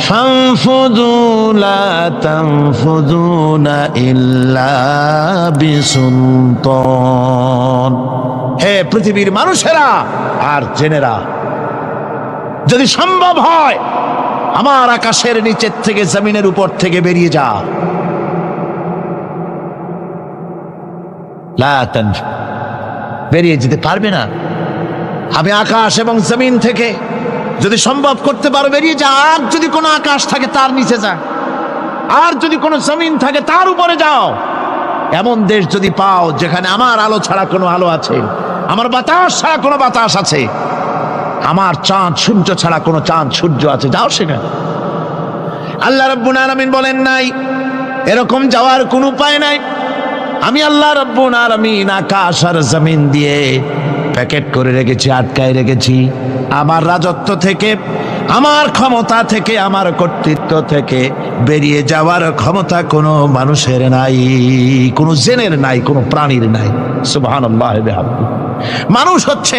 ফানফুযু লা তানফুযুনা ইল্লা বিসুলতান। হে পৃথিবীর মানুষেরা আর জেনেরা, যদি সম্ভব হয় আমার আকাশের নিচের থেকে, জমিনের উপর থেকে বেরিয়ে যা। লা তানফু, বেরিয়ে যেতে পারবে না। আমি আকাশ এবং জমিন থেকে যদি সম্ভব করতে পারো বেরিয়ে যা। আর যদি কোনো আকাশ থাকে তার নিচে যা, আর যদি কোনো জমিন থাকে তার উপরে যাও। এমন দেশ যদি পাও যেখানে আমার আলো ছাড়া কোনো আলো আছে, আমার বাতাস ছাড়া কোনো বাতাস আছে, আমার চাঁদ সূর্য ছাড়া কোনো চাঁদ সূর্য আছে, যাও সেখানে। আল্লাহ রাব্বুল আলামিন বলেন নাই এরকম যাওয়ার কোনো উপায় নাই। আমি আল্লাহ রাব্বুল আলামিন আকাশ আর জমিন দিয়ে প্যাকেট করে রেখেছি, আটকায় রেখেছি। আমার রাজত্ব থেকে, আমার ক্ষমতা থেকে, আমার কর্তৃত্ব থেকে বেরিয়ে যাওয়ার ক্ষমতা কোনো মানুষের নাই, কোনো জিনের নাই, কোনো প্রাণীর নাই। সুবহানাল্লাহ। মানুষ হচ্ছে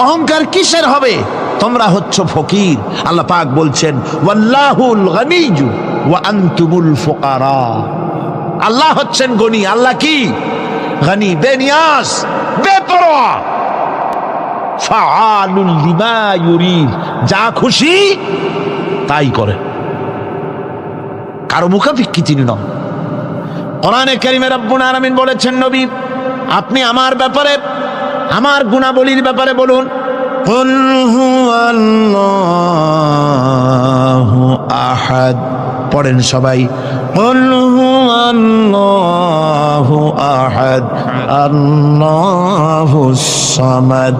অহংকার কিসের হবে? তোমরা হচ্ছ ফকির। আল্লাহ পাক বলছেন ওয়াল্লাহুল গনিয়্যু ওয়া আনতুমুল ফুকারা। আল্লাহ হচ্ছেন গনি। আল্লাহ কি? গনি, বেনিয়াজ, বেপরোয়া। ফাআলুল লিমা ইউরিদ, যা খুশি তাই করে, কারো মুখাপেক্ষী তিনি নন। কোরআনে কারীমে রব্বুল আলামিন বলেছেন, নবী আপনি আমার ব্যাপারে, আমার গুণাবলীর ব্যাপারে বলুন। কুল হুয়াল্লাহু আহাদ, পড়েন সবাই। কুল হুয়াল্লাহু আল্লাহু আহাদ আল্লাহুস সামাদ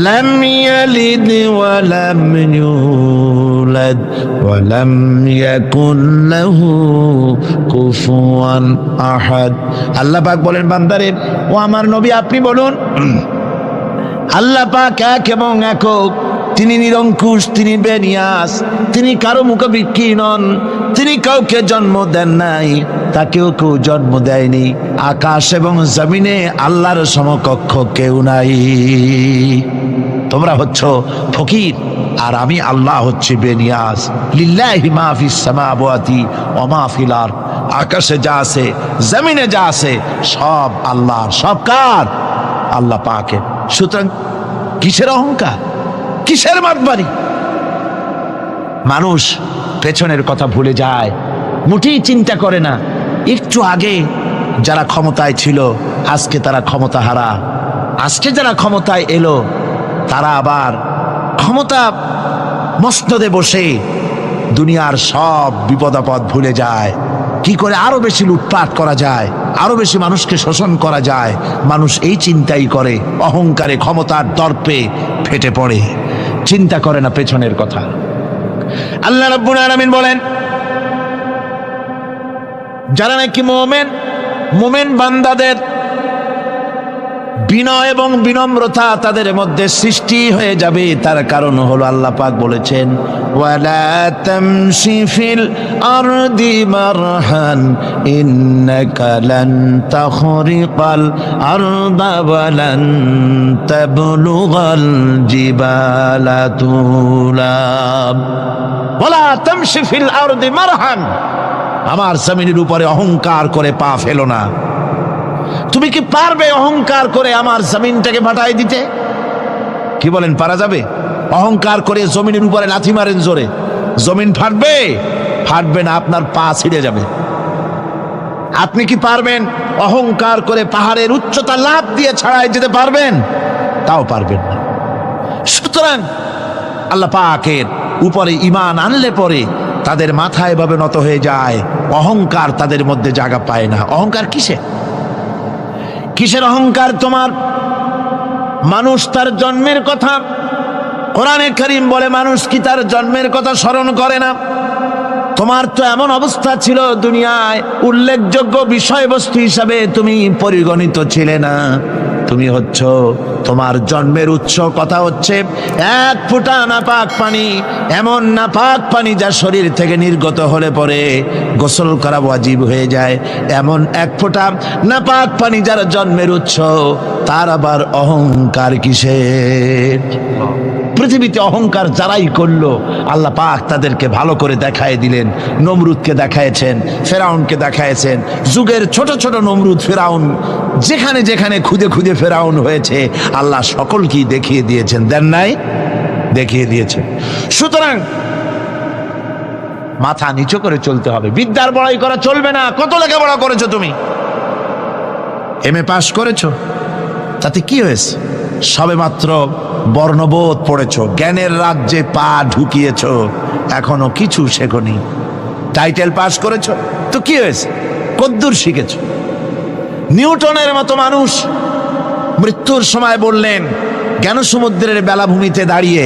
লাম ইয়ালিদ ওয়া লাম ইউলাদ ওয়া লাম ইয়াকুল লাহু কুফুয়ান আহাদ। আল্লাহ পাক বলেন, বান্দারে ও আমার নবী আপনি বলুন, আল্লাহ পাক এক এবং একক, তিনি নিরঙ্কুশ, তিনি বেনিয়াস, তিনি কারো মুখাপেক্ষী নন, তিনি কাউকে জন্ম দেন নাই, তাকেও কেউ জন্ম দেয়নি। আকাশ এবং জমিনে আল্লাহর সমকক্ষ কেউ নাই। তোমরা হচ্ছ ফকির আর আমি আল্লাহ হচ্ছে বেনিয়াস। লিল্লাহি মা ফিস সামাওয়াতি ওয়া মা ফিল আরদ, আকাশে যা আছে জমিনে যা আছে সব আল্লাহর। সব কার? আল্লাহ পাকের। সুতরাং কিসের অহংকার, কিসের মাতবাড়ি? মানুষ পেছনের কথা ভুলে যায়, মোটেই চিন্তা করে না। একটু আগে যারা ক্ষমতায় ছিল আজকে তারা ক্ষমতা হারা, আজকে যারা ক্ষমতায় এলো তারা আবার ক্ষমতা মসনদে বসে দুনিয়ার সব বিপদ আপদ ভুলে যায়। কি করে আরো বেশি লুটপাট করা যায়, আরো বেশি মানুষকে শোষণ করা যায়, মানুষ এই চিন্তাই করে। অহংকারে ক্ষমতার দর্পে ফেটে পড়ে, চিন্তা করে না পেছনের কথা। আল্লাহ রাব্বুল আলামিন বলেন, যারা নাকি মুমিন বান্দাদের বিনয় এবং বিনম্রতা তাদের মধ্যে সৃষ্টি হয়ে যাবে, তার কারণ হলো আল্লাহ পাক বলেছেন, ওয়ালা তামশি ফিল আরদি মারহান ইন্নাকা লান তাখরিকাল আরদা ওয়ালান তাবলুগাল জিবালা তুলা। ওয়ালা তামশি ফিল আরদি মারহান, আমার জমিনের উপরে অহংকার করে পা ফেলো না। তুমি কি পারবে অহংকার করে আমার জমিনটাকে ফাটাই দিতে? কি বলেন, পারা যাবে? অহংকার করে জমিনের উপরে লাথি মারেন জোরে, জমিন ফাটবে? ফাটবে না, আপনার পা ছিঁড়ে যাবে। আপনি কি পারবেন অহংকার করে পাহাড়ের উচ্চতা লাফ দিয়ে ছাড়াই যেতে পারবেন? তাও পারবেন না। সুতরাং আল্লাহ পাকের উপরে ঈমান আনলে পরে তাদের মাথা এভাবে নত হয়ে যায়, অহংকার তাদের মধ্যে জায়গা পায় না। অহংকার কিসের অহংকার তোমার? মানুষ তার জন্মের কথা, কোরআনে কারীম বলে মানুষ কি তার জন্মের কথা স্মরণ করে না? তোমার তো এমন অবস্থা ছিল, দুনিয়ায় উল্লেখযোগ্য বিষয়বস্তু হিসাবে তুমি পরিগণিত ছিলে না। তুমি হচ্ছ, তোমার জন্মের উৎস কথা হচ্ছে এক ফোঁটা নাপাক পানি, এমন নাপাক পানি যা শরীর থেকে নির্গত হলে পরে গোসল করা ওয়াজিব হয়ে যায়। এমন এক ফোঁটা নাপাক পানি যার জন্মের উৎস, তার আবার অহংকার কিসের? পৃথিবীতে অহংকার যারাই করলো আল্লাহ পাক তাদেরকে ভালো করে দেখায় দিলেন। নমরুদকে দেখায়ছেন, ফেরাউনকে দেখায়ছেন, যুগের ছোট ছোট নমরুদ ফেরাউন যেখানে যেখানে খুদে খুদে ফেরাউন হয়েছে আল্লাহ সকলকেই দেখিয়ে দিয়েছেন। দেন নাই? দেখিয়ে দিয়েছেন। সুতরাং মাথা নিচু করে চলতে হবে, বিদ্যার বড়াই করা চলবে না। কত লেখাপড়া করেছো তুমি? এমএ পাস করেছো, তাতে কি হয়েছে? সবে মাত্র বর্ণবোধ পড়েছো, জ্ঞানের রাজ্যে পা ঢুকিয়েছো, এখনো কিছু শেখনি। টাইটেল পাস করেছো তো কি হয়েছে? কদ্দুর শিখেছো? নিউটনের মতো মানুষ মৃত্যুর সময় বললেন, জ্ঞান সমুদ্রের বেলাভূমিতে দাঁড়িয়ে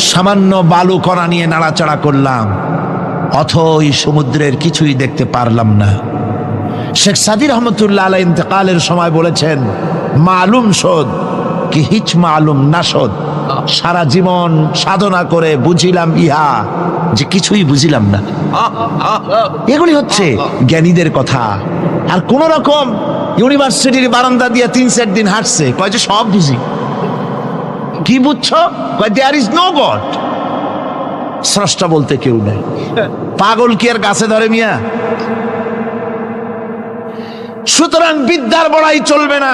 সামান্য বালু কণা নিয়ে নাড়াচাড়া করলাম, অথই সমুদ্রের কিছুই দেখতে পারলাম না। শেখ সাদী রহমতুল্লাহ আলাইহি ইন্তেকালের সময় বলেছেন, মালুম শোধ কি হিচ মালুম না শোধ। সারা জীবন সাধনা করে বুঝিলাম ইহা, যে কিছুই বুঝিলাম না। এগুলি হচ্ছে জ্ঞানীদের কথা। আর কোন রকম ইউনিভার্সিটির বারান্দা দিয়ে 3-4 দিন হাঁটছে, কয় যে সব বুঝি। কি বুঝছো? কয় দেয়ার ইজ নো গড, স্রষ্টা বলতে কেউ নেই। পাগল কি আর গাছে ধরে মিয়া? সুতরাং বিদ্যার বড়াই চলবে না,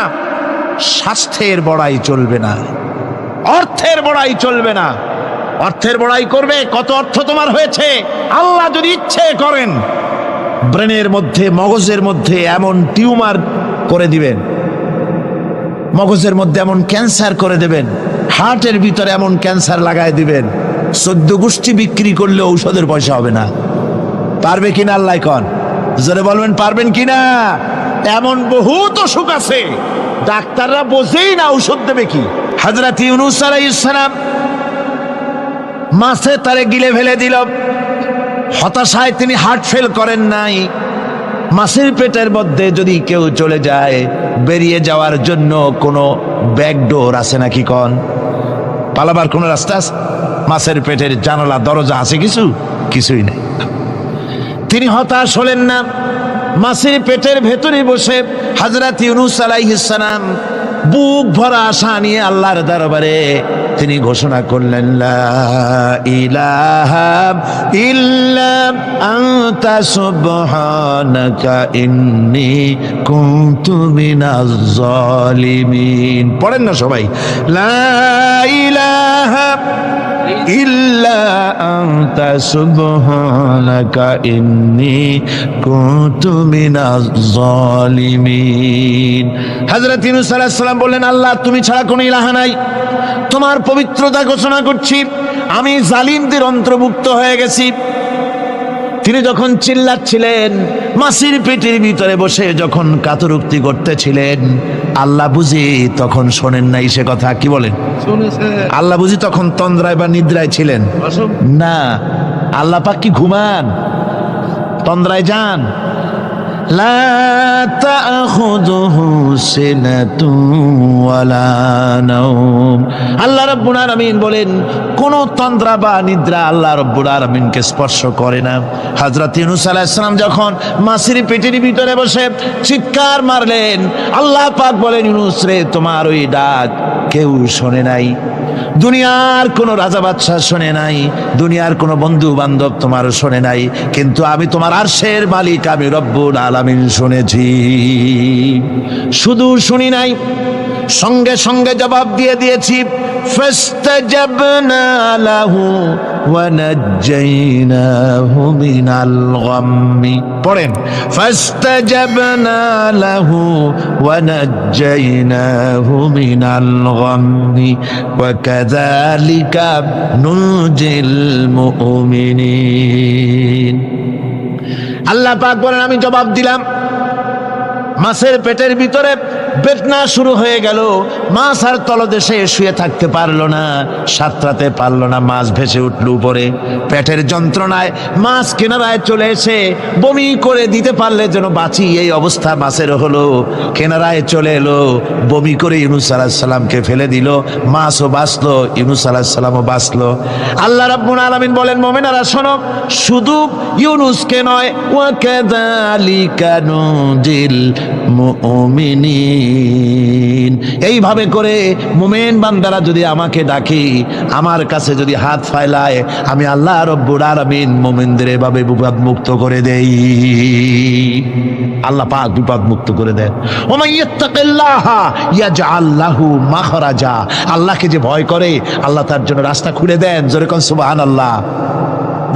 স্বাস্থ্যের বড়াই চলবে না, অর্থের বড়াই চলবে না। অর্থের বড়াই করবে, কত অর্থ তোমার হয়েছে? আল্লাহ যদি ইচ্ছে করেন ব্রেনের মধ্যে, মগজের মধ্যে এমন টিউমার করে দিবেন, মগজের মধ্যে এমন ক্যান্সার করে দেবেন, হার্টের ভিতরে এমন ক্যান্সার লাগায় দিবেন, 14 গোষ্ঠী বিক্রি করলে ঔষধের পয়সা হবে না। পারবে কিনা আল্লাহ কন? জোরে বলবেন, পারবেন কিনা? এমন বহুত অসুখ আছে ডাক্তাররা বোঝেই না ঔষধ দেবে কি। হযরত ইউনূস আলাইহিস সালাম মাছে তারে গিলে ফেলে দিল। হতাশায় তিনি হার্ট ফেল করেন নাই। মাছের পেটের মধ্যে যদি কেউ চলে যায়, বেরিয়ে যাওয়ার জন্য কোনো ব্যাকডোর আছে নাকি? কোন পালাবার কোনো রাস্তা আছে? মাছের পেটের জানালা দরজা আছে কিছু? কিছুই নেই। তিনি হতাশ হলেন না। মাছের পেটের ভেতরে বসে হযরত ইউনূস আলাইহিস সালাম বুক ভরা আশা নিয়ে আল্লাহর দরবারে তিনি ঘোষণা করলেন, লা ইলাহা ইল্লা আনতা সুবহানাকা ইন্নী কুনতু মিনাজ জালিমিন। পড়েন না সবাই, লা ইলাহা ইল্লা আনতা সুবহানাকা ইন্নী কুনতু মিনাজ জালিমিন। হযরত ইউনূস আলাইহিস সালাম বললেন, আল্লাহ তুমি ছাড়া কোনো ইলাহা নাই, তোমার পবিত্রতা ঘোষণা করছি, আমি জালিমদের অন্তর্ভুক্ত হয়ে গেছি। তিনি যখন চিল্লাচ্ছিলেন, মাছের পেটের ভিতরে বসে যখন কাতরুক্তি করতেছিলেন, আল্লাহ বুঝি তখন শোনেন নাই সে কথা? কি বলেন? আল্লাহ বুঝি তখন তন্দ্রায় বা নিদ্রায় ছিলেন? না, আল্লাহ পাক কি ঘুমান? তন্দ্রায় যান? লা তাখুযুহু সিনাতুন ওয়ালা নাওম। আল্লাহ রাব্বুল আলামিন বলেন, কোন তন্দ্রা বা নিদ্রা আল্লাহ রাব্বুল আলামিনকে স্পর্শ করে না। হযরত ইউনূস আলাইহিস সালাম যখন মাছের পেটের ভিতরে বসে চিৎকার মারলেন, আল্লাহ পাক বলেন, ইউনূস রে, তোমার ওই ডাক কেউ শোনে নাই। দুনিয়ার কোনো রাজা বাদশাহ শোনে নাই, দুনিয়ার কোনো বন্ধু বান্ধব তোমার শোনে নাই, কিন্তু আমি তোমার আরশের মালিক, আমি রব্বুল আলামিন শুনেছি। শুধু শুনি নাই, সঙ্গে সঙ্গে জবাব দিয়ে দিয়েছি। ফাস্তাজাবনা লাহু ওয়া নাজ্জাইনাহু মিনাল গাম্মি। পড়েন, ফাস্তাজাবনা লাহু ওয়া নাজ্জাইনাহু মিনাল গাম্মি ওয়া কাযালিকা নুনজিল মুমিনিন। আল্লাহ পাক বলেন, আমি জবাব দিলাম। মাছের পেটের ভিতরে বেদনা শুরু হয়ে গেল। মাছ আর তলদেশে শুয়ে থাকতে পারলো না, সাঁতরাতে পারলো না। মাছ ভেসে উঠল উপরে। পেটের যন্ত্রণায় মাছ কিনারায় চলে এসে বমি করে দিতে পারলে যেন বাঁচি, এই অবস্থা মাছের হলো। কিনারায় চলে এলো, বমি করে ইউনূস আলাইহিস সালামকে ফেলে দিল। মাছও বাঁচলো, ইউনূস আলাইহিস সালামও বাঁচলো। আল্লাহ রাব্বুল আলামিন বলেন, মুমিনেরা শোনো, শুধু ইউনূসকে নয়, ওয়া কাযালিকা নুনজিল মুমিনিন। এইভাবে করে মুমিন বান্দারা যদি আমাকে ডাকে, আমার কাছে যদি হাত ফাইলায়, আমি আল্লাহ রব্বুল আলামিন মুমিনদের এভাবে বিপদ মুক্ত করে দেই। আল্লাহ পাক বিপদ মুক্ত করে দেন। ওয়া মান ইয়াত্তাকিল্লাহা ইয়াজআল লাহু মাখরাজা। আল্লাহকে যে ভয় করে, আল্লাহ তার জন্য রাস্তা খুলে দেন। জোরে কোন সুবহানাল্লাহ।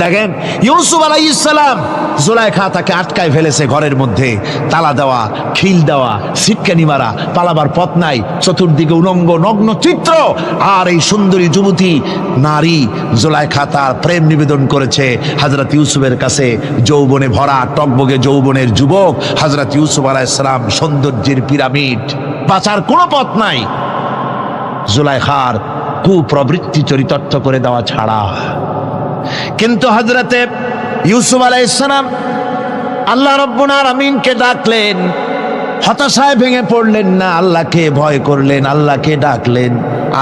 দেখেন, ইউসুফ আলাইহিস সালাম, জুলাইখা তাকে আটকায় ফেলেছে ঘরের মধ্যে, তালা দেওয়া, খিল দেওয়া, সিটকানি মারা, পালাবার পথ নাই, চতুর্দিকে উলঙ্গ নগ্ন চিত্র। আর এই সুন্দরী যুবতী নারী জুলাইখা তার প্রেম নিবেদন করেছে হযরত ইউসুফের কাছে। যৌবনে ভরা টকবগে যৌবনের যুবক হযরত ইউসুফ আলাইহিস সালাম, সৌন্দর্যের পিরামিড, বাঁচার কোনো পথ নাই জুলাইখার কুপ্রবৃত্তি চরিতার্থ করে দেওয়া ছাড়া। কিন্তু হযরতে ইউসুফ আলাইহিস সালাম আল্লাহ রাব্বুল আলামিনকে ডাকলেন, হতাশায় ভেঙে পড়লেন না, আল্লাহকে ভয় করলেন, আল্লাহকে ডাকলেন।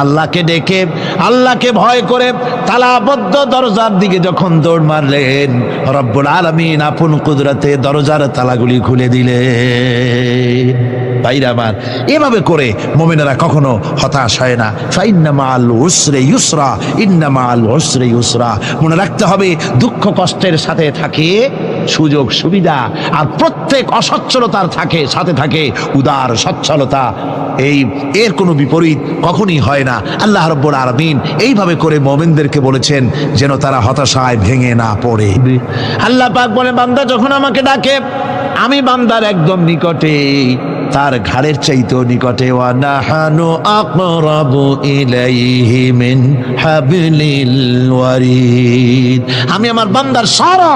আল্লাহকে ডেকে, আল্লাহকে ভয় করে তালাবদ্ধ দরজার দিকে যখন দৌড় মারলেন, রব্বুল আলামিন আপন কুদরতে দরজার তালাগুলি খুলে দিলেন। ভাইরা আমার, এভাবে করে মুমিনেরা কখনো হতাশ হয় না। ফাইন্না মাআল উসরি ইউসরা, ইন্না মাআল উসরি ইউসরা। মনে রাখতে হবে, দুঃখ কষ্টের সাথে থাকে সুযোগ সুবিধা, আর প্রত্যেক অসচ্ছলতার সাথে থাকে উদার সচ্ছলতা। এর কোনো বিপরীত কখনই হয় না। আল্লাহ রাব্বুল আলামিন এইভাবে করে মুমিনদেরকে বলেছেন যেন তারা হতাশায় ভেঙে না পড়ে। আল্লাহ পাক বলে, বান্দা যখন আমাকে ডাকে, আমি বান্দার একদম নিকটে, তার ঘাড়ের চাইতেও নিকটে। ওয়া নাহানু আকরাবু ইলাইহি মিন হাবলিল ওয়ারিদ, আমি আমার বান্দার সারা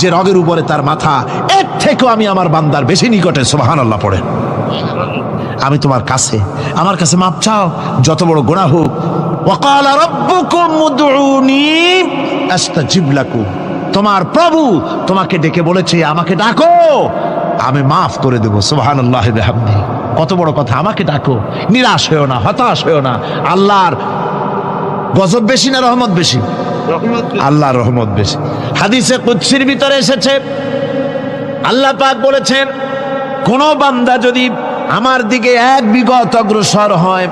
যে রগের উপরে তার মাথা, এর থেকেও আমি আমার বান্দার বেশি নিকটে। সুবহানাল্লাহ পড়ে। আমি তোমার কাছে, আমার কাছে মাপ চাও, যত বড় গুনাহ হোক। ওয়াকালা রাব্বুকুম উদউনি আস্তাজিব লাকুম, তোমার প্রভু তোমাকে ডেকে বলেছে আমাকে ডাকো, আমি মাফ করে দেব। সুবহানাল্লাহি ওয়া বিহামদিহি, কত বড় কথা। আমাকে ডাকো, নিরাশ হয়েও না, হতাশ হয়েও না। আল্লাহর গজব বেশি না রহমত বেশি? আল্লাহর রহমত বেশি। হাদিসে কুদসির ভিতরে এসেছে, আল্লাহ পাক বলেছেন, কোন বান্দা যদি আমার দিকে এক বিগত অগ্রসর হয়,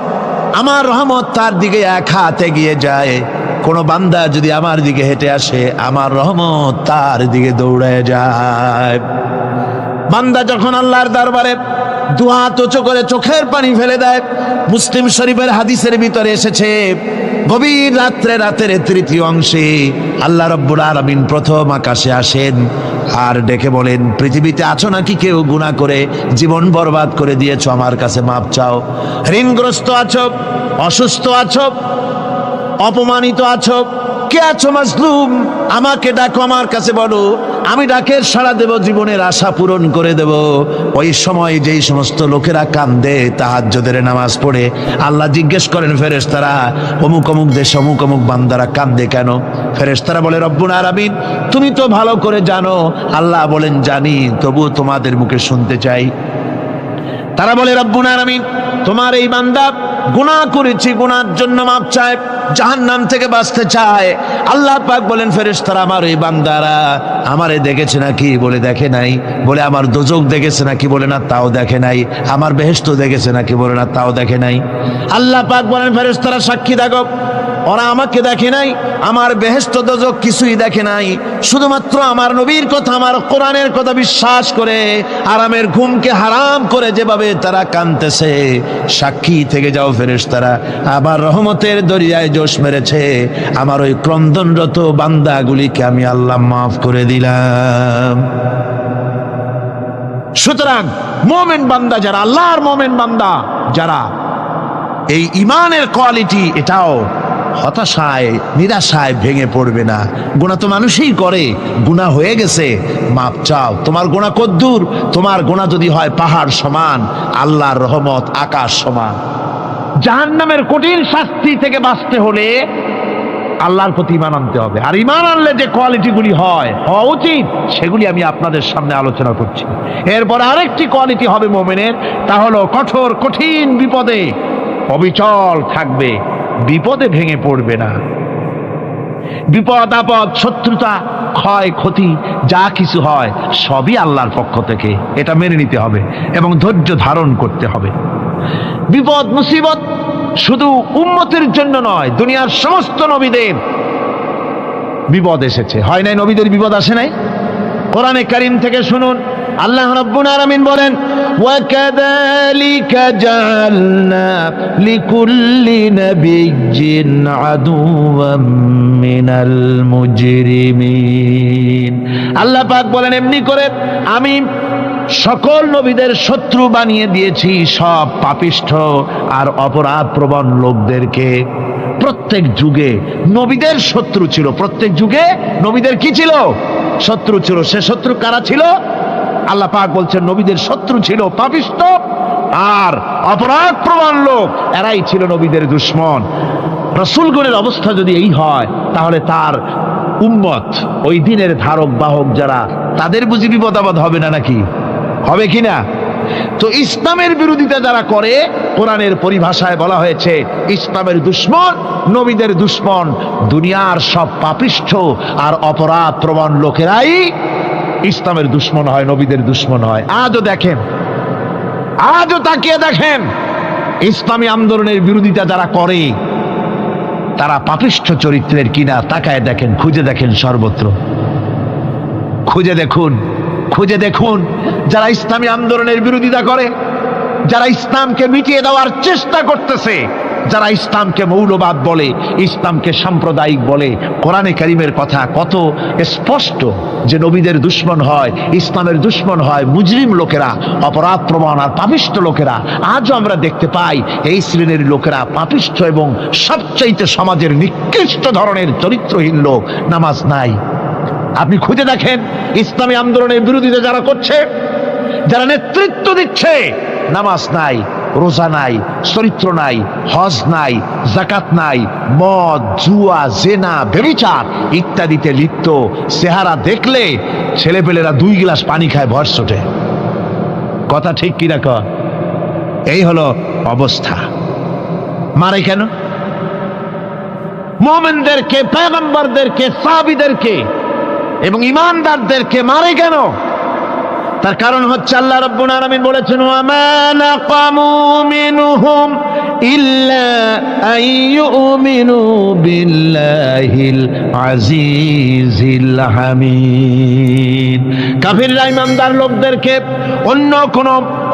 আমার রহমত তার দিকে এক হাত এগিয়ে যায়। কোন বান্দা যদি আমার দিকে হেঁটে আসে, আমার রহমত তার দিকে দৌড়ে যায়। বান্দা যখন আল্লাহর দরবারে দুহাত উঁচু করে চোখের পানি ফেলে দেয়, মুসলিম শরীফের হাদিসের ভিতরে এসেছে, গভীর রাত্রে, রাতের তৃতীয় অংশে আল্লাহ রাব্বুল আলামিন প্রথম আকাশে আসেন আর ডেকে বলেন, পৃথিবীতে আছো নাকি কেউ গুনাহ করে জীবন বরবাদ করে দিয়েছো, আমার কাছে মাপ চাও। ঋণগ্রস্ত আছো, অসুস্থ আছো, অপমানিত আছো, কে আছো মাজলুম, আমাকে ডাকো, আমার কাছে বলো, আমি ডাকের সাড়া দেব, জীবনের আশা পূরণ করে দেব। ওই সময় যেই সমস্ত লোকেরা কান্দে তাহাজ্জুদের নামাজ পড়ে, আল্লাহ জিজ্ঞেস করেন ফেরেশতারা, অমুক অমুক দেশে অমুক অমুক বান্দারা কান্দে কেন? ফেরেশতারা বলে, রব্বুল আলামিন তুমি তো ভালো করে জানো। আল্লাহ বলেন, জানি, তবুও তোমাদের মুখে শুনতে চাই। তারা বলে, রব্বুল আলামিন তোমার এই বান্দা গুনাহ করেছে, গুনার জন্য মাপ চায়, জাহান্নাম থেকে বাঁচতে চায়। আল্লাহ পাক বলেন, ফেরেশতারা আমার এই বান্দারা আমারে দেখেছে নাকি? বলে দেখে নাই। বলে আমার দোজখ দেখেছে নাকি? বলে না, তাও দেখে নাই। আমার বেহেশত দেখেছে নাকি? বলে না, তাও দেখে নাই। আল্লাহ পাক বলেন, ফেরেশতারা সাক্ষী থাকো, ওরা আমাকে দেখে নাই, আমার বেহেশত দোজখ কিছুই দেখে নাই, শুধুমাত্র আমার নবীর কথা, আমার কোরআনের কথা বিশ্বাস করে আরামের ঘুমকে হারাম করে যেভাবে তারা কাঁদতেছে, সাক্ষী থেকে যাও ফেরেশতারা, আবার রহমতের দরিয়ায় জোশ মেরেছে আমার ওই ক্রন্দনরত বান্দাগুলিকে আমি আল্লাহ মাফ করে দিলাম। সুতরাং মুমিন বান্দা যারা, আল্লাহর মুমিন বান্দা যারা, এই ঈমানের কোয়ালিটি, এটাও হতাশায় নিরাশায় ভেঙে পড়বে না। গুনাহ তো মানুষই করে, গুনাহ হয়ে গেছে, মাপ চাও। তোমার গুনাহ কদ্দূর? তোমার গুনাহ যদি হয় পাহাড় সমান, আল্লাহর রহমত আকাশ সমান। জাহান্নামের কঠিন শাস্তি থেকে বাঁচতে হলে আল্লাহর প্রতি ঈমান আনতে হবে। আর ঈমান আনলে যে কোয়ালিটিগুলি হওয়া উচিত, সেগুলি আমি আপনাদের সামনে আলোচনা করছি। এরপর আরেকটি কোয়ালিটি হবে মুমিনের, তা হলো কঠোর কঠিন বিপদে অবিচল থাকবে, বিপদে ভেঙে পড়বে না। বিপদ আপদ, শত্রুতা, ক্ষয় ক্ষতি যা কিছু হয় সবই আল্লাহর পক্ষ থেকে, এটা মেনে নিতে হবে এবং ধৈর্য ধারণ করতে হবে। বিপদ মুসিবত শুধু উম্মতের জন্য নয়, দুনিয়ার সমস্ত নবীদের বিপদ এসেছে, হয় নাই? নবীদের বিপদ আসে নাই? কোরআনে কারীম থেকে শুনুন, আল্লাহ রাব্বুল আলামিন বলেন, ওয়াকাযালিকা জাআলনা লিকুল্লি নাবিয়্যিন আদুওয়াম মিনাল মুজরিমিন। আল্লাহ পাক বলেন, এমনি করে আমি সকল নবীদের শত্রু বানিয়ে দিয়েছি সব পাপিষ্ঠ আর অপরাধ প্রবণ লোকদেরকে। প্রত্যেক যুগে নবীদের শত্রু ছিল, প্রত্যেক যুগে নবীদের কি ছিল? শত্রু ছিল। সে শত্রু কারা ছিল? আল্লাহ পাক বলছেন, নবীদের শত্রু ছিল পাপিষ্ঠ আর অপরাধ প্রবণ লোক, এরাই ছিল নবীদের দুশমন। রাসূলগণের অবস্থা যদি এই হয়, তাহলে তার উম্মত, ওই দিনের ধারক বাহক যারা, তাদের বুঝি বিপদ আপদ হবে না? নাকি হবে কিনা? তো ইসলামের বিরোধিতা যারা করে, কোরআনের পরিভাষায় বলা হয়েছে ইসলামের দুশমন, নবীদের দুশমন। দুনিয়ার সব পাপিষ্ঠ আর অপরাধ প্রবণ লোকেরাই ইসলামের দুশমন হয়, নবীদের দুশমন হয়। আজও দেখেন, আজও তাকিয়ে দেখেন, ইসলামী আন্দোলনের বিরোধিতা যারা করে তারা পাপিষ্ঠ চরিত্রের কিনা, তাকায় দেখেন, খুঁজে দেখেন, সর্বত্র খুঁজে দেখুন, খুঁজে দেখুন। যারা ইসলামী আন্দোলনের বিরোধিতা করে, যারা ইসলামকে মিটিয়ে দেওয়ার চেষ্টা করতেছে, যারা ইসলামকে মৌলবাদ বলে, ইসলামকে সাম্প্রদায়িক বলে। কোরআনে কারীমের কথা কত স্পষ্ট যে নবীদের দুশমন হয়, ইসলামের দুশমন হয় মুজরিম লোকেরা, অপরাধ প্রবণ আর পাপিষ্ঠ লোকেরা। আজও আমরা দেখতে পাই এই শ্রেণীর লোকেরা পাপিষ্ঠ এবং সবচাইতে সমাজের নিকৃষ্ট ধরনের চরিত্রহীন লোক। নামাজ নাই। আপনি খুঁজে দেখেন ইসলামী আন্দোলনের বিরোধিতা যারা করছে, যারা নেতৃত্ব দিচ্ছে, নামাজ নাই, রোজা নাই, চরিত্র নাই, হজ নাই, যাকাত নাই, মদ, জুয়া, জেনা, ব্যভিচার ইত্যাদিতে লিপ্ত। চেহারা দেখলে ছেলেপেলেরা 2 গ্লাস পানি খায় ভরস ওঠে। কথা ঠিক কিনা কর? এই হলো অবস্থা। মারে কেন? মুমিনদেরকে, পয়গম্বরদেরকে, সাহাবীদেরকে এবং ঈমানদারদেরকে মারে কেন? তার কারণ হচ্ছে আল্লাহ রাব্বুল আলামিন বলেছেন, ওয়া মা নাকামু মিনহুম ইল্লা আইয়ুমিনু বিল্লাহিল আজিজিল হামিদ। কাফিররা ঈমানদার লোকদেরকে অন্য কোন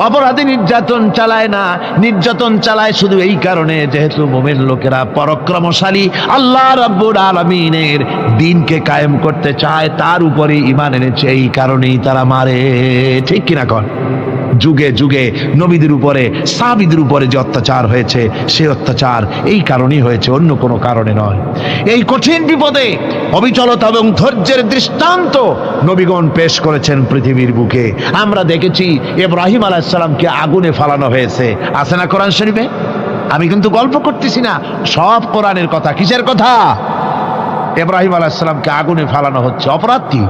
অপরাধী নির্যাতন চালায় না, নির্যাতন চালায় শুধু এই কারণে যেহেতু মুমিন লোকেরা পরাক্রমশালী, আল্লাহ রাব্বুল আলামিনের দ্বীনকে কায়েম করতে চায়, তার উপরে ঈমান এনেছে, এই কারণেই তারা মারে। ঠিক কিনা কর? যুগে যুগে নবীদের উপরে, সাহাবীদের উপরে যে অত্যাচার হয়েছে, সেই অত্যাচার এই কারণেই হয়েছে, অন্য কোনো কারণে নয়। এই কঠিন বিপদে অবিচলতা এবং ধৈর্যের দৃষ্টান্ত নবীগণ পেশ করেছেন পৃথিবীর বুকে। আমরা দেখেছি ইব্রাহিম আলাইহিস সালামকে আগুনে ফালানো হয়েছে, আছে না কোরআন শরীফে? আমি কিন্তু গল্প করতেছি না, সব কোরআনের কথা। কিসের কথা? ইব্রাহিম আলাইহিস সালামকে আগুনে ফালানো হচ্ছে। অপরাধ কি?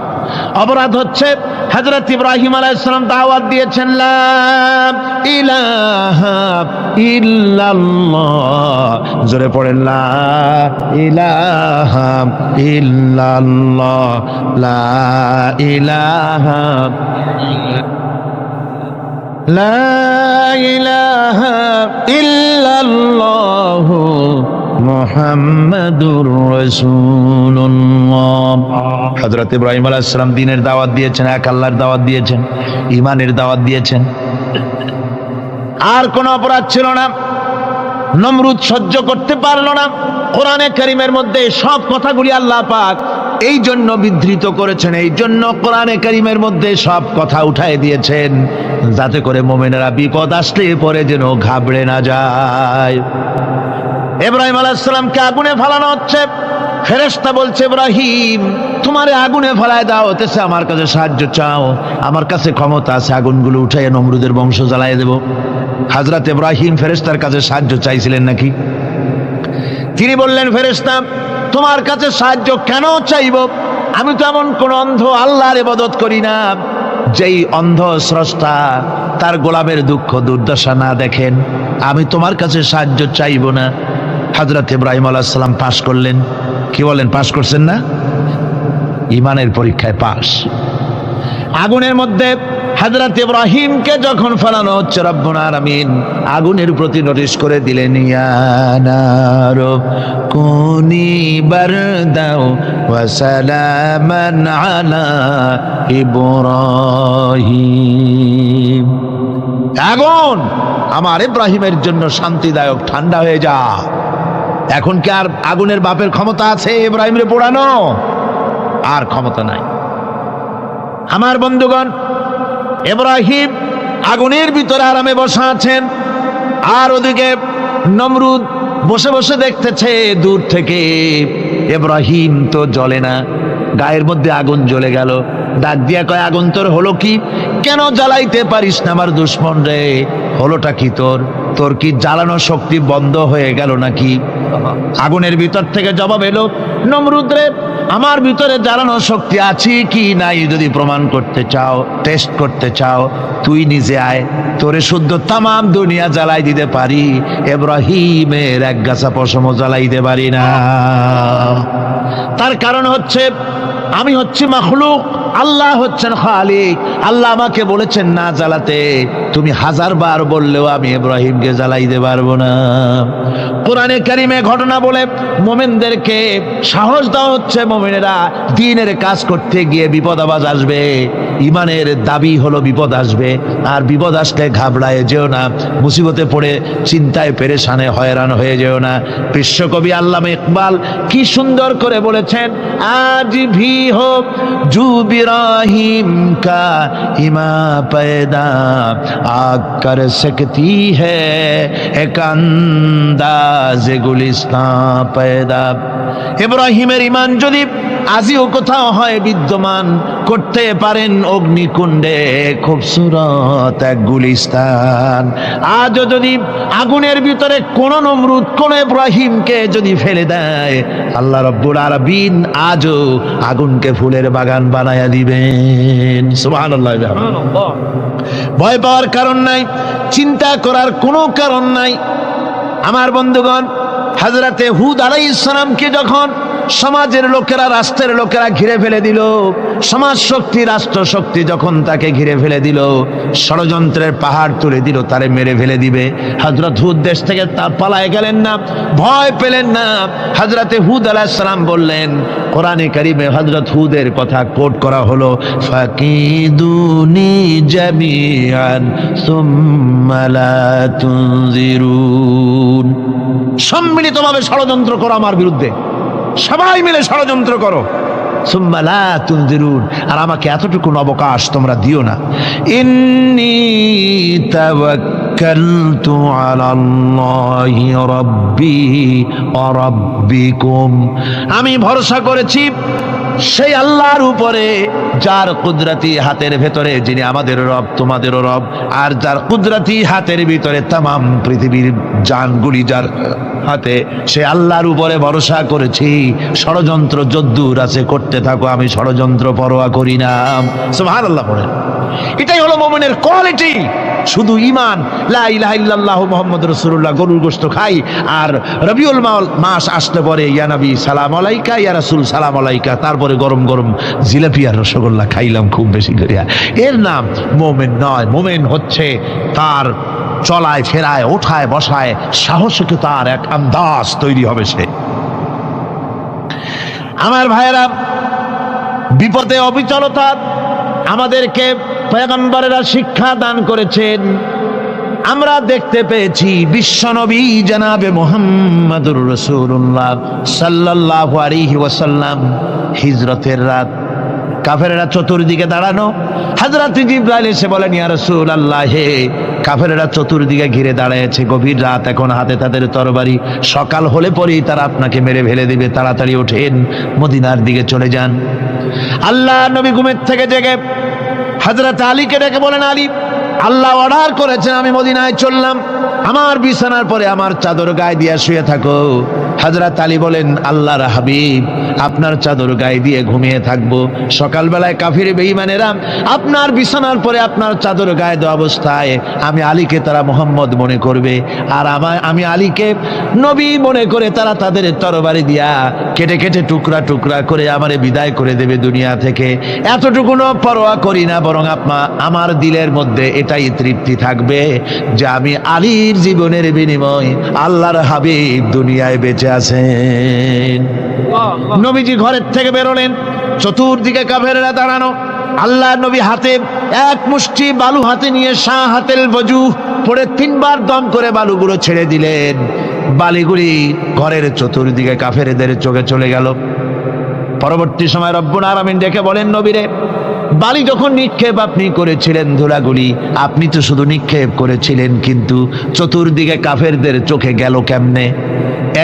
অপরাধ হচ্ছে হযরত ইব্রাহিম আলাইহিস সালাম দাওয়াত দিয়েছেন, লা ইলাহা ইল্লাল্লাহ। জোরে পড়েন, লা ইলাহা ইল্লাল্লাহ, লা ইলাহা লা ইলাহা ইল্লাল্লাহ মুহাম্মাদুর রাসূলুল্লাহ। হযরত ইব্রাহিম আলাইহিস সালাম দ্বীনের দাওয়াত দিয়েছেন, এক আল্লাহর দাওয়াত দিয়েছেন, ঈমানের দাওয়াত দিয়েছেন। আর কোন অপরাধ ছিল না। নমরুদ সহ্য করতে পারলো না। কোরআনে কারীমের মধ্যে সব কথাগুলি আল্লাহ পাক এই জন্য বিধৃত করেছেন, এই জন্য কোরআনে কারীমের মধ্যে সব কথা উঠায় দিয়েছেন, যাতে করে মুমিনেরা বিপদ আসলে পরে যেন ঘাবড়ে না যায়। ইব্রাহিম আলাইহিস সালামকে আগুনে ফালানো হচ্ছে। ফেরেশতা বলছে, ইব্রাহিম তোমারে আগুনে ফালায় দাও হতেছে, আমার কাছে সাহায্য চাও, আমার কাছে ক্ষমতা আছে, আগুনগুলো উঠাইয়া নমরুদের বংশ জ্বালায় দেব। হযরত ইব্রাহিম ফেরেশতার কাছে সাহায্য চাইছিলেন নাকি? তিনি বললেন, ফেরেশতা তোমার কাছে সাহায্য কেন চাইব? আমি তো এমন কোন অন্ধ আল্লাহর ইবাদত করি না যেই অন্ধ স্রষ্টা তার গোলামের দুঃখ দুর্দশা না দেখেন। আমি তোমার কাছে সাহায্য চাইব না। হযরত ইব্রাহিম আলাইহিস সালাম পাশ করলেন। কি বলেন, পাশ করছেন না? ঈমানের পরীক্ষায় পাশ। আগুনের মধ্যে হযরত ইব্রাহিমকে যখন ফেলানো হচ্ছে, রব্বুল আলামিন আগুনের প্রতি নোটিশ করে দিলেন, ইয়া নারু কুনি বারদাও ওয়া সালামান আলা ইব্রাহিম। আগুন আমার ইব্রাহিমের জন্য শান্তিদায়ক, ঠান্ডা হয়ে যা। এখন কি আর আগুনের বাপের ক্ষমতা আছে ইব্রাহিমরে পোড়ানো? আর ক্ষমতা নাই। আমার বন্ধুগণ, ইব্রাহিম আগুনের ভিতরে আরামে বসা আছেন, আর ওদিকে নমরুদ বসে বসে দেখতেছে দূর থেকে। ইব্রাহিম তো জ্বলে না, গায়ের মধ্যে আগুন জ্বলে গেল। ডাক দিয়া কয়, আগুন তোর হলো কি? কেন জ্বালাইতে পারিস না আমার দুশ্মন রে? হলোটা কি তোর? তোর কি জ্বালানো শক্তি বন্ধ হয়ে গেল নাকি? আগুনের ভিতর থেকে জবাব এলো, নমরুদ রে, আমার ভিতরে জ্বালানো শক্তি আছে কি নাই যদি প্রমাণ করতে চাও, টেস্ট করতে চাও, তুই নিজে আয়, তোরে শুদ্ধ তামাম দুনিয়া জ্বালাই দিতে পারি, ইব্রাহিমের এক গাছা পশমও জ্বালাইতে পারি না। তার কারণ হচ্ছে আমি হচ্ছি মাখলুক, আল্লাহ হচ্ছেন খালিক। আল্লাহ আমাকে বলেছেন না জ্বালাতে, তুমি 1000 বার বললেও আমি ইব্রাহিমকে জ্বালাইতে পারবো না। কোরআনে কারিমে ঘটনা বলে মুমিনদেরকে সাহস দেওয়া হচ্ছে, মুমিনেরা দ্বীনের কাজ করতে গিয়ে বিপদ আবাজ আসবে, ইমানের দাবি হলো বিপদ আসবে, আর বিপদ আসলে ঘাবড়ায় যেও না, মুসিবতে পড়ে চিন্তায় পেরেশানে হয়রান হয়ে যেও না। বিশ্বকবি আল্লামা ইকবাল কি সুন্দর করে বলেছেন, আজ ভি হো জু ইব্রাহিম কা ইমা पैदा आग कर सकती है एक अंदाज गुलिस्तां पैदा। ইব্রাহিমের ইমান যদি আজিও কোথাও হয় বিদ্যমান, করতে পারেন অগ্নিকুণ্ডে খুবসুরত এক গুলিস্তান। আজও যদি আগুনের ভিতরে কোন নমরুদ কোন ইব্রাহিমকে যদি ফেলে দেয়, আল্লাহ রাব্বুল আলামিন আজও আগুনকে ফুলের বাগান বানায়া দিবেন। সুবহানাল্লাহ। ভয় পাওয়ার কারণ নাই, চিন্তা করার কোনো কারণ নাই। আমার বন্ধুগণ, হযরতে হুদ আলাইহিস সালামকে যখন সমাজের লোকেরা, রাষ্ট্রের লোকেরা ঘিরে ফেলে দিল, সমাজ শক্তি, রাষ্ট্র শক্তি যখন তাকে ঘিরে ফেলে দিল, ষড়যন্ত্রের পাহাড় তুলে দিল, তারে মেরে ফেলে দিবে, হযরত হুদ দেশ থেকে তা পালায় গেলেন না, ভয় পেলেন না। হযরতে হুদ আলাইহিস সালাম বললেন, কোরআনে কারিমে হযরত হুদের কথা কোট করা হলো, ফাকিদুনি জামিআন সুম্মা লা তুনজিরুন। সম্মিলিতভাবে ষড়যন্ত্র করো আমার বিরুদ্ধে, সবাই মিলে ষড়যন্ত্র করো, সুম্মা লা তুনজিরুন, আর আমাকে এতটুকু অবকাশ তোমরা দিও না। ইন্নী তাওয়াক্কালতু আলাল্লাহি রাব্বি ওয়া রাব্বিকুম, আমি ভরসা করেছি সেই আল্লাহর উপরে, যার কুদরতি হাতের ভেতরে, যিনি আমাদের রব তোমাদেরও রব, আর যার কুদরতি হাতের ভিতরে তামাম পৃথিবীর জানগুলি যার হাতে, সে আল্লাহর উপরে ভরসা করেছি। ষড়যন্ত্র যদ্দূর আছে করতে থাকো, আমি ষড়যন্ত্র পরোয়া করি না। সুবহানাল্লাহ পড়ে। এটাই হলো মুমিনের কোয়ালিটি। শুধু ঈমান, লা ইলাহা ইল্লাল্লাহু মুহাম্মাদুর রাসূলুল্লাহ, গরুর গোশত খাই, আর রবিউল মাস আসলে পরে ইয়া নবী সালাম আলাইকা, ইয়া রাসূল সালাম আলাইকা, তারপরে গরম গরম জিলাপি আর রসগোল্লা খাইলাম খুব বেশি করিয়া, এর নাম মুমিন নয়। মুমিন হচ্ছে তার চলায় ফেরায়, ওঠায় বসায় সাহসিকতার এক আন্দাজ তৈরি হবে সে। আমার ভাইয়েরা, বিপদে অবিচলতা আমাদেরকে পয়গম্বরেরা শিক্ষা দান করেছেন। আমরা দেখতে পেয়েছি বিশ্বনবী জনাবে মুহাম্মদুর রাসূলুল্লাহ সাল্লাল্লাহু আলাইহি ওয়াসাল্লাম হিজরতের রাত, কাফেরেরা চতুর্দিকে দাঁড়ানো, হযরত জিবরাইল এসে বলেন, ইয়া রাসূলুল্লাহ, হে কাফেরেরা চতুর্দিকে ঘিরে দাঁড়িয়েছে, গভীর রাত, এখন হাতে তাদের তরবারি, সকাল হলে পরেই তারা আপনাকে মেরে ফেলে দিবে, তাড়াতাড়ি ওঠেন, মদিনার দিকে চলে যান। আল্লাহ নবী ঘুমের থেকে জেগে হযরত আলীকে ডেকে বলেন, আলী, আল্লাহ অর্ডার করেছেন আমি মদিনায় চললাম, আমার বিছানার পরে আমার চাদর গায়ে দিয়ে শুয়ে থাকো। হযরত আলী বলেন, আল্লাহর হাবিব, আপনার চাদর গায়ে দিয়ে ঘুমিয়ে থাকবো, সকালবেলায় কাফির বেঈমানেরা আপনার বিছানার পরে আপনার চাদর গায়ে দেওয়া অবস্থায় আমি আলীকে তারা মুহাম্মদ মনে করবে, আর আমি আলীকে নবী মনে করে তারা তাদের তরবারি দিয়া কেটে কেটে টুকরা টুকরা করে আমারে বিদায় করে দেবে দুনিয়া থেকে। এতটুকুনো পরোয়া করি না, বরং আমার দিলের মধ্যে এটাই তৃপ্তি থাকবে যে আমি আলীর জীবনের বিনিময় আল্লাহর হাবিব দুনিয়ায় বেঁচে আছেন। নবীজি ঘরের থেকে বেরোলেন, চতুর্দিকে কাফেররা দাঁড়ানো, আল্লাহ নবী হাতে এক মুষ্টি বালু হাতে নিয়ে শাহাতেল ওযু পড়ে 3 বার দম করে বালুগুলো ছেড়ে দিলেন। বালিগুলি ঘরের চতুর্দিকে কাফেরদের চোখে চলে গেল। পরবর্তী সময় রব্বুল আলামিন ডেকে বলেন, নবীরে, বালি যখন নিক্ষেপ আপনি করেছিলেন, ধুলাগুলি আপনি তো শুধু নিক্ষেপ করেছিলেন, কিন্তু চতুর্দিকে কাফেরদের চোখে গেল কেমনে?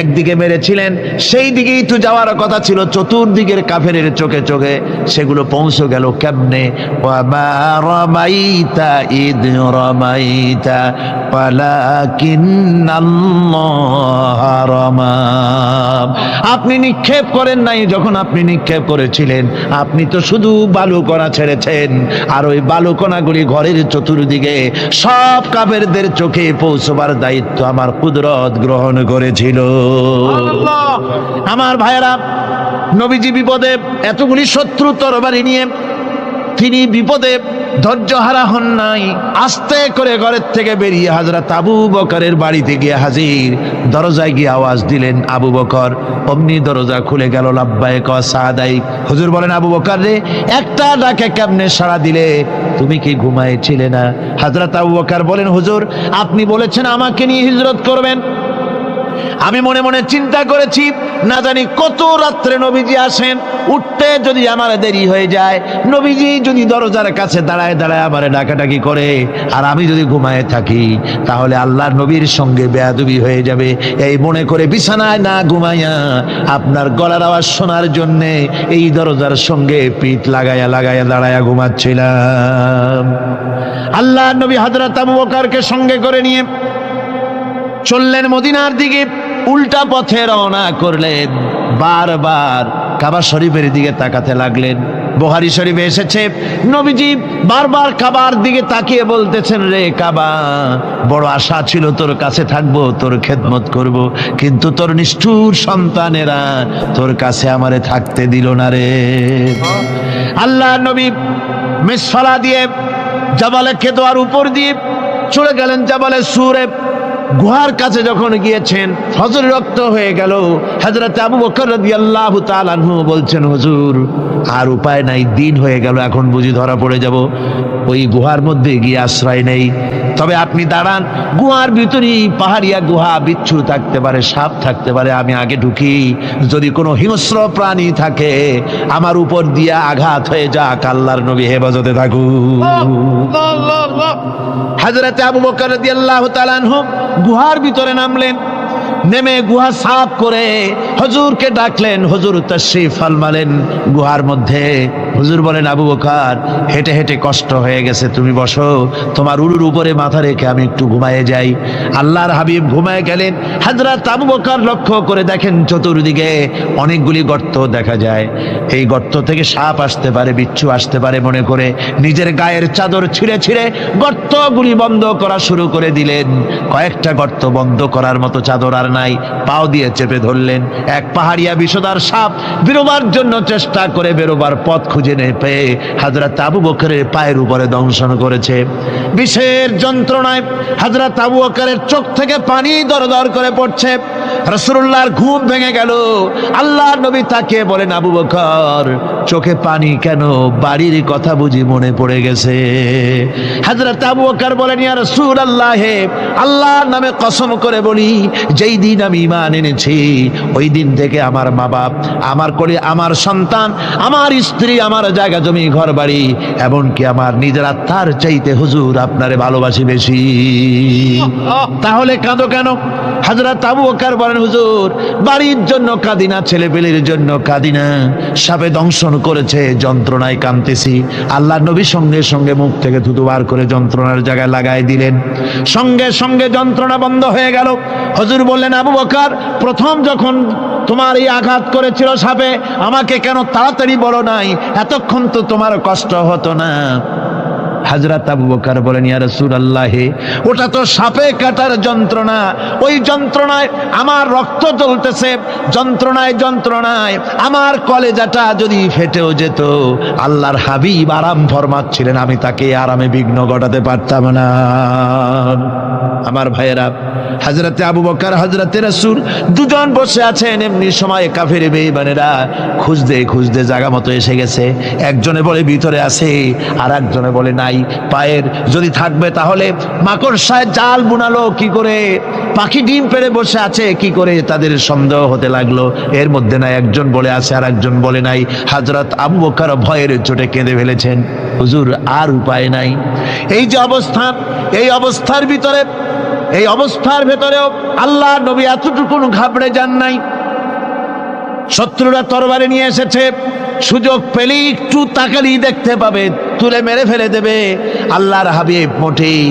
একদিকে মেরেছিলেন, সেই দিকেই তো যাওয়ার কথা ছিল, চতুর্দিকের কাফেরের চোখে চোখে সেগুলো পৌঁছে গেল কেমনে? ওয়ামা রামাইতা ইদ রামাইতা ওয়ালাকিন্নাল্লাহ রামা। আপনি নিক্ষেপ করেন নাই, যখন আপনি নিক্ষেপ করেছিলেন আপনি তো শুধু বালু কণা ছেড়েছেন, আর ওই বালু কণাগুলি ঘরের চতুর্দিকে সব কাফেরদের চোখে পৌঁছবার দায়িত্ব আমার কুদরত গ্রহণ করেছিল। আমার ভাইয়েরা, নবীজি বিপদে এতগুলি শত্রু তরবারি নিয়ে তিনি বিপদে ধৈর্যহারা হন নাই, আস্তে করে ঘরের থেকে বেরিয়ে হযরত আবু বকরের বাড়িতে গিয়ে হাজির। দরজায় গিয়ে আওয়াজ দিলেন আবু বকর, অমনি দরজা খুলে গেল। লাব্বাইক ওয়া সাদাইক। হুজুর বলেন, আবু বকর রে, একটা ডাকে কেমনে সাড়া দিলে? তুমি কি ঘুমাইছিলে না? হযরত আবু বকর বলেন, হুজুর আপনি বলেছেন আমাকে নিয়ে হিজরত করবেন, আমি মনে মনে চিন্তা করেছি না জানি কত রাত্রে নবীজি আসেন, উঠতে যদি আমার দেরি হয়ে যায়, নবীজি যদি দরজার কাছে দাঁড়ায় দাঁড়ায় আমারে ডাকাডাকি করে আর আমি যদি ঘুমায় থাকি, তাহলে আল্লাহর নবীর সঙ্গে বেয়াদবি হয়ে যাবে। এই মনে করে বিছানায় না ঘুমাইয়া আপনার গলার আওয়াজ শোনার জন্যে এই দরজার সঙ্গে পিঠ লাগাইয়া লাগাইয়া দাঁড়াইয়া ঘুমাচ্ছিলাম। আল্লাহর নবী হযরত আবু বকরকে সঙ্গে করে নিয়ে চললেন মদিনার দিকে। উল্টা পথে রওনা করলেন। বারবার কাবা শরীফের দিকে তাকাতে লাগলেন। বুখারী শরীফে এসেছে, নবীজি বারবার কাবার দিকে তাকিয়ে বলতেছেন, রে কাবা, বড় আশা ছিল তোর কাছে থাকবো, তোর খেদমত করব, কিন্তু তোর নিষ্ঠুর সন্তানেরা তোর কাছে আমারে থাকতে দিল না রে। আল্লাহ নবী মিসফালা দিয়ে জাবালে কেদোয়ার উপর দিয়ে চলে গেলেন জাবালে সুরে। গুহার কাছে যখন গিয়েছেন, ফজর রক্ত হয়ে গেল। হযরত আবু বকর রাদিয়াল্লাহু তাআলা আনহু বলছেন, হুজুর আর উপায় নাই, দিন হয়ে গেল, এখন বুঝি ধরা পড়ে যাব, ওই গুহার মধ্যে গিয়ে আশ্রয় নেই। তবে আপনি দাঁড়ান, গুহার ভিতরেই পাহাড়িয়া গুহা, বিচ্ছু থাকতে পারে, সাপ থাকতে পারে, আমি আগে ঢুকি, যদি কোনো হিংস্র প্রাণী থাকে আমার উপর দিয়া আঘাত হয়ে যাক, আল্লাহর নবী হেফাজতে থাকুক। হযরত আবু বকর রাদিয়াল্লাহু তাআলা আনহু গুহার ভিতরে নামলেন। নেমে গুহা সাফ করে হুজুরকে ডাকলেন। হুজুর তাশরীফ ফরমালেন গুহার মধ্যে। হুজুর বলেন, আবু বকর হেঁটে হেঁটে কষ্ট হয়ে গেছে, তুমি বসো, তোমার উরুর উপরে মাথা রেখে আমি একটু ঘুমায়ে যাই। আল্লাহর হাবিব ঘুমায়ে গেলেন। হযরত আবু বকর লক্ষ্য করে দেখেন চতুর্দিকে অনেকগুলি গর্ত দেখা যায়। এই গর্ত থেকে সাপ আসতে পারে, বিচ্ছু আসতে পারে মনে করে নিজের গায়ের চাদর ছিঁড়ে ছিঁড়ে গর্তগুলি বন্ধ করা শুরু করে দিলেন। কয়েকটা গর্ত বন্ধ করার মতো চাদর আর নাই, পাও দিয়ে চেপে ধরলেন। এক পাহাড়িয়া বিষধর সাপ বেরোবার জন্য চেষ্টা করে বেরোবার পথ খুঁজে না পেয়ে হযরত আবু বকরের পায়ের উপরে দংশন করেছে। বিষের যন্ত্রণায় হযরত আবু বকরের চোখ থেকে পানি দরদর করে পড়ছে। রাসূলুল্লাহর ঘুম ভেঙে গেল। আল্লাহর নবী তাকে বলেন, আবু বকর চোখে পানি কেন? বাড়ির কথা বুঝি মনে পড়ে গেছে? হযরত আবু বকর বলেন, ইয়া রাসূলুল্লাহ, আল্লাহর নামে কসম করে বলি, যেই দিন আমি ঈমান এনেছি ওই দিন থেকে আমার মা বাপ, আমার কোলে আমার সন্তান, আমার স্ত্রী, আমার জায়গা জমি ঘর বাড়ি, এমনকি আমার নিজের আত্মার চাইতে হুজুর আপনারে ভালোবাসি বেশি। তাহলে কাঁদো কেন? হযরত আবু বকর বলেন, হুজুর বাড়ির জন্য কাঁদি না, ছেলেপেলের জন্য কাঁদি না, সাপে দংশন করেছে, যন্ত্রণায় কাঁদতেছি। আল্লাহর নবী সঙ্গে সঙ্গে মুখ থেকে থুতু বার করে যন্ত্রণার জায়গায় লাগাই দিলেন। সঙ্গে সঙ্গে যন্ত্রণা বন্ধ হয়ে গেল। হুজুর বললেন, আবু বকর প্রথম যখন তোমার এই আঘাত করেছিল সাপে, আমাকে কেন তাড়াতাড়ি বলো নাই? এতক্ষণ তো তোমার কষ্ট হতো না। হযরত আবু বকর বলেন, ইয়া রাসূলুল্লাহ, ওটা তো সাপে কাটার যন্ত্রণা, ওই যন্ত্রণায় আমার রক্ত জ্বলতেছে, যন্ত্রণায় যন্ত্রণায় আমার কলেজাটা যদি ফেটেও যেত। আল্লাহর হাবিব আরাম ফরমাচ্ছিলেন, আমি তাকে আরামে বিঘ্ন ঘটাতে পারতাম না। আমার ভাইয়েরা, হযরতে আবু বকর হযরতে রাসূল দুজন বসে আছেন। এমনি সময় কাফের বেঈমানেরা খুঁজতে খুঁজতে জায়গা মতো এসে গেছে। একজনে বলে ভিতরে আছে, আর একজনে বলে নাই। পায়ের যদি থাকবে তাহলে মাকড়সায় জাল বুনালো কি করে, পাখি ডিম পেড়ে বসে আছে কি করে, তাদের সন্দেহ হতে লাগলো। এর মধ্যে নাই একজন বলে আছে আর একজন বলে নাই। হযরত আবু বকর ভয়ের চোটে কেঁদে ফেলেছেন, হুজুর আর উপায় নাই। এই যে অবস্থান, এই অবস্থার ভিতরে, এই অবস্থার ভেতরেও আল্লাহ নবী এতটুকু ঘাবড়ে যান নাই। শত্রুরা তরবারি নিয়ে এসেছে, সুযোগ পেলেই একটু তাকালেই দেখতে পাবে, তুলে মেরে ফেলে দেবে। আল্লাহর হাবিব মোটেই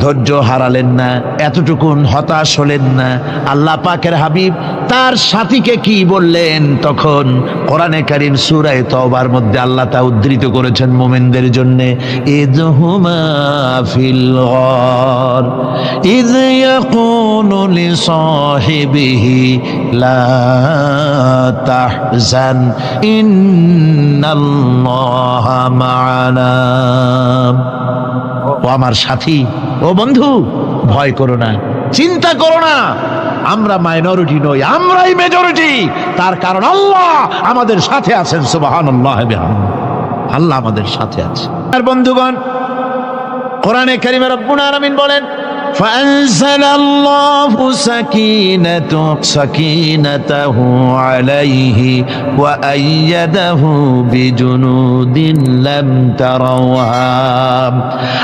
ধৈর্য হারালেন না, এতটুকুন হতাশ হলেন না। আল্লাহ পাকের হাবিব তার সাথীকে কি বললেন? তখন কোরআনে কারীম সূরা তাওবার মধ্যে আল্লাহ তা উদ্ধৃত করেছেন মুমিনদের জন্য, ইযহুমা ফিল গার ইয ইয়াকুলু লিসাহিবিহি লা তাহজান ইন্নাল্লাহা মা'ানা। ও আমার সাথী, ও বন্ধু, ভয় করো না, চিন্তা করো না, আমরা মাইনরিটি নই, আমরাই মেজরিটি। তার কারণ আল্লাহ আমাদের সাথে আছেন। সুবহানাল্লাহ বিহামদিহি, আল্লাহ আমাদের সাথে আছে। আর বন্ধুগণ, কোরআনে কারীমে রব্বুল আলামিন বলেন, فأنزل الله سكينته عليه وأيده بجنود لم تروها।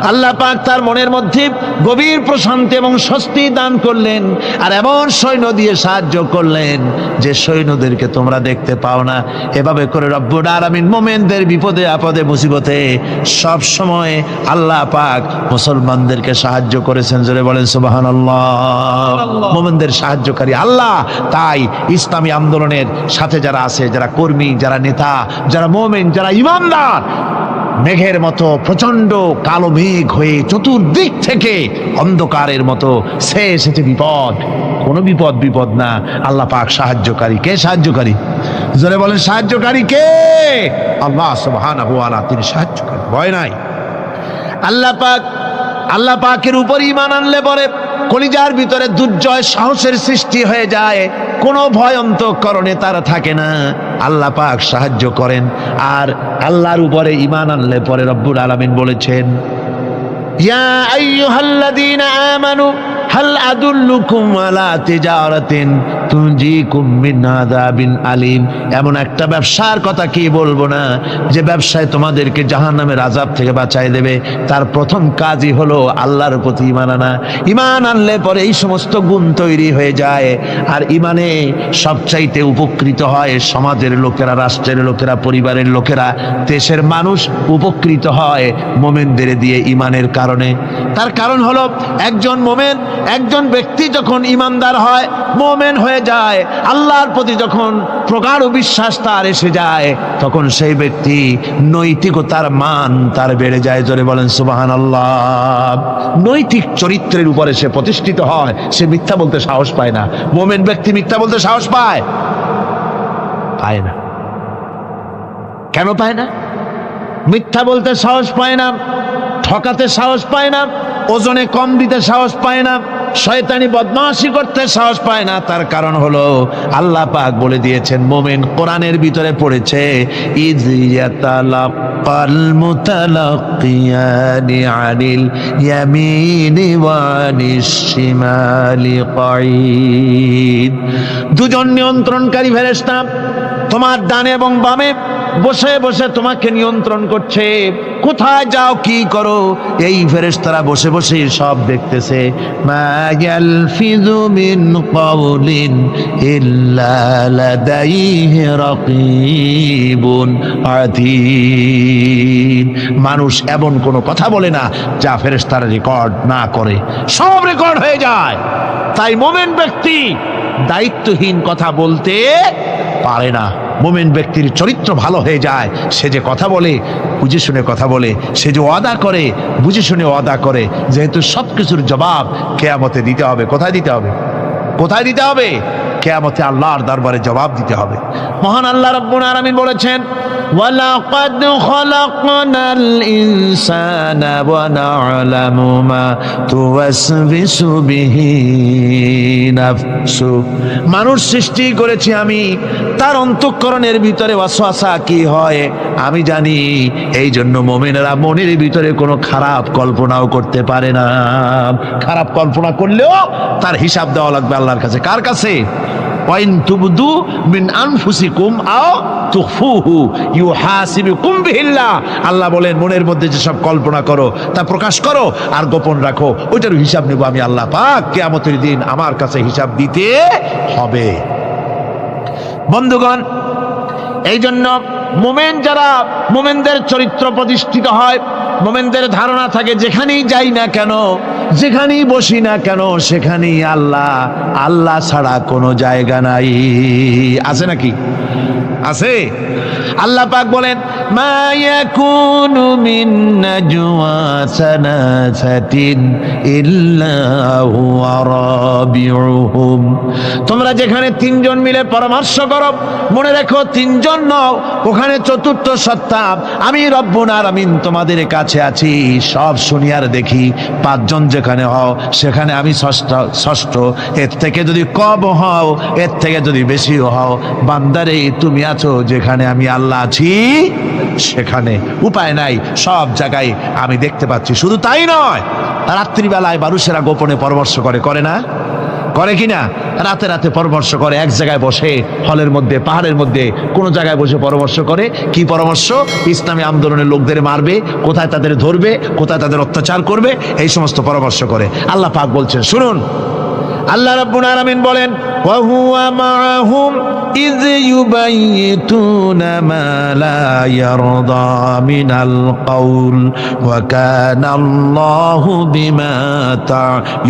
আল্লাহ পাক তার মনের মধ্যে গভীর প্রশান্তি এবং স্বস্তি দান করলেন, আর এমন সৈন্য দিয়ে সাহায্য করলেন যে সৈন্যদেরকে তোমরা দেখতে পাও না। এভাবে করে রব্বুল আলামিন মুমিনদের বিপদে আপদে মুসিবতে সব সময় আল্লাহ পাক মুসলমানদেরকে সাহায্য করেছেন। বলেন সুবহানাল্লাহ। মুমিনদের সাহায্যকারী আল্লাহ। তাই ইসলামী আন্দোলনের সাথে যারা আছে, যারা কর্মী, যারা নেতা, যারা মুমিন, যারা ঈমানদার, মেঘের মতো প্রচন্ড কালো মেঘ হয়ে চতুর্দিক থেকে অন্ধকারের মতো সে এসেছে বিপদ, কোন বিপদ না। আল্লাহ পাক সাহায্যকারী। কে সাহায্যকারী? জোরে বলেন, সাহায্যকারী কে? আল্লাহ সুবহানাহু ওয়া তাআলা, তিনি সাহায্যকারী, ভয় নাই। আল্লাহ পাকের উপর ঈমান আনলে পরে কলিজার ভিতরে দুর্জয় সাহসের সৃষ্টি হয়ে যায়, কোনো ভয় অন্তঃকরণে তার থাকে না। আল্লাহ পাক সাহায্য করেন। আর আল্লাহর উপরে ঈমান আনলে পরে রব্বুল আলামিন বলেছেন, ইয়া আইয়ুহাল্লাযীনা আমানু হাল আদুল্লুকুম আলা তিজারাতিন তুনজিকুম মিন আযাবিন আলীম। এমন একটা ব্যবসার কথা কি বলবো না যে ব্যবসায় তোমাদেরকে জাহান্নামের আযাব থেকে বাঁচায় দেবে। তার প্রথম কাজই হলো আল্লাহর প্রতি ঈমান আনা। ঈমান আনলে পরে এই সমস্ত গুণ তৈরি হয়ে যায়। আর ঈমানে সবচাইতে উপকৃত হয় সমাজের লোকেরা, রাষ্ট্রের লোকেরা, পরিবারের লোকেরা, দেশের মানুষ উপকৃত হয় মুমিনদের দিয়ে ঈমানের কারণে। তার কারণ হলো একজন মুমিন, একজন ব্যক্তি যখন ঈমানদার হয়, মুমিন হয়ে যায়, আল্লাহর প্রতি যখন প্রগাঢ় বিশ্বাস তার এসে যায়, তখন সেই ব্যক্তি নৈতিকতার মান তার বেড়ে যায়। জোরে বলেন সুবহানাল্লাহ। নৈতিক চরিত্রের উপরে সে প্রতিষ্ঠিত হয়, সে মিথ্যা বলতে সাহস পায় না। মুমিন ব্যক্তি মিথ্যা বলতে সাহস পায় না। কেন পায় না? মিথ্যা বলতে সাহস পায় না, ঠকাতে সাহস পায় না, ওজনে কম দিতে সাহস পায় না, শয়তানি বদমাশি করতে সাহস পায় না। তার কারণ হলো আল্লাহ পাক বলে দিয়েছেন, মুমিন কোরআনের ভিতরে পড়েছে, ইয ইয়াতালাক্কাল মুতালাক্কিয়ানি আনিল ইয়ামিনি ওয়া আনিশ শিমালি কাঈদ। দুজন নিয়ন্ত্রণকারী ফেরেশতা তোমার ডানে এবং বামে বসে বসে তোমাকে নিয়ন্ত্রণ করছে। কোথায় যাও, কি করো, এই ফেরেশতারা বসে বসে সব দেখতেছে। মা ইয়ালফিযু মিন কাওলিন ইল্লা লাদাইহি রাকীবুন আতীদ। মানুষ এমন কোনো কথা বলে না যা ফেরেশতারা রেকর্ড না করে, সব রেকর্ড হয়ে যায়। তাই মুমিন ব্যক্তি দায়িত্বহীন কথা বলতে পারে না। মুমিন ব্যক্তির চরিত্র ভালো হয়ে যায়। সে যে কথা বলে বুঝে শুনে কথা বলে, সে যে ওয়াদা করে বুঝে শুনে ওয়াদা করে। যেহেতু সবকিছুর জবাব কিয়ামতে দিতে হবে। কোথায় দিতে হবে? কোথায় দিতে হবে? কিয়ামতে আল্লাহর দরবারে জবাব দিতে হবে। মহান আল্লাহ রাব্বুল আলামিন বলেছেন, ওয়ালাকাদ খালাকনাল ইনসানা ওয়া না'লামু মা তুওয়াসবিসু বিহি নাফসু। মানুষ সৃষ্টি করেছি আমি, তার অন্তঃকরণের ভিতরে ওয়াসওয়াসা কি হয় আমি জানি। এই জন্য মুমিনেরা মনের ভিতরে কোনো খারাপ কল্পনাও করতে পারে না। খারাপ কল্পনা করলেও তার হিসাব দেওয়া লাগবে আল্লাহর কাছে। কার কাছে? ওয়াইন তুবদু মিন আনফুসিকুম আও তুখফুহু ইউহাসিবুকুম বিহিল্লাহ। আল্লাহ বলেন, মনের মধ্যে যেসব কল্পনা করো তা প্রকাশ করো আর গোপন রাখো, ওইটার হিসাব নেব আমি আল্লাহ পাক। কিয়ামতের দিন আমার কাছে হিসাব দিতে হবে। বন্ধুগণ, এই জন্য মুমিন যারা, মুমিনদের চরিত্র প্রতিষ্ঠিত হয়, মুমিনদের ধারণা থাকে যেখানেই যাই না কেন যেখানেই বসি না কেন সেখানেই আল্লাহ, আল্লাহ ছাড়া কোনো জায়গা নাই। আছে নাকি? আছে। আল্লাহ পাক বলেন, মা ইয়াকুনু মিন নাজওয়া সালাসাতিন ইল্লা হুয়া রাবিউহুম। তোমরা যেখানে তিনজন মিলে পরামর্শ করো, মনে রেখো তিনজন নও, ওখানে চতুর্থ সত্তা আমি রব্বুল আলামিন তোমাদের কাছে আছি। সব শুনি আর দেখি, পাঁচজন যেখানে হও সেখানে আমি ষষ্ঠ। এর থেকে যদি কম হও, এর থেকে যদি বেশি হও, বান্দারে তুমি আছো যেখানে আমি আল্লাহ আছি সেখানে। উপায় নাই, সব জায়গায় আমি দেখতে পাচ্ছি। শুধু তাই নয়, রাত্রিবেলায় মানুষেরা গোপনে পরামর্শ করে, করে না? করে কিনা? রাতে রাতে পরামর্শ করে, এক জায়গায় বসে, হলের মধ্যে, পাহাড়ের মধ্যে, কোনো জায়গায় বসে পরামর্শ করে। কি পরামর্শ? ইসলামী আন্দোলনের লোকদের মারবে, কোথায় তাদের ধরবে, কোথায় তাদের অত্যাচার করবে, এই সমস্ত পরামর্শ করে। আল্লাহ পাক বলছেন, শুনুন, আল্লাহ রাব্বুল আলামিন বলেন, ওয়া হুয়া মাআহুম ইয ইউবাইয়িতুনা মা লা ইয়ারদা মিনাল কাউল ওয়া কানা আল্লাহু বিমা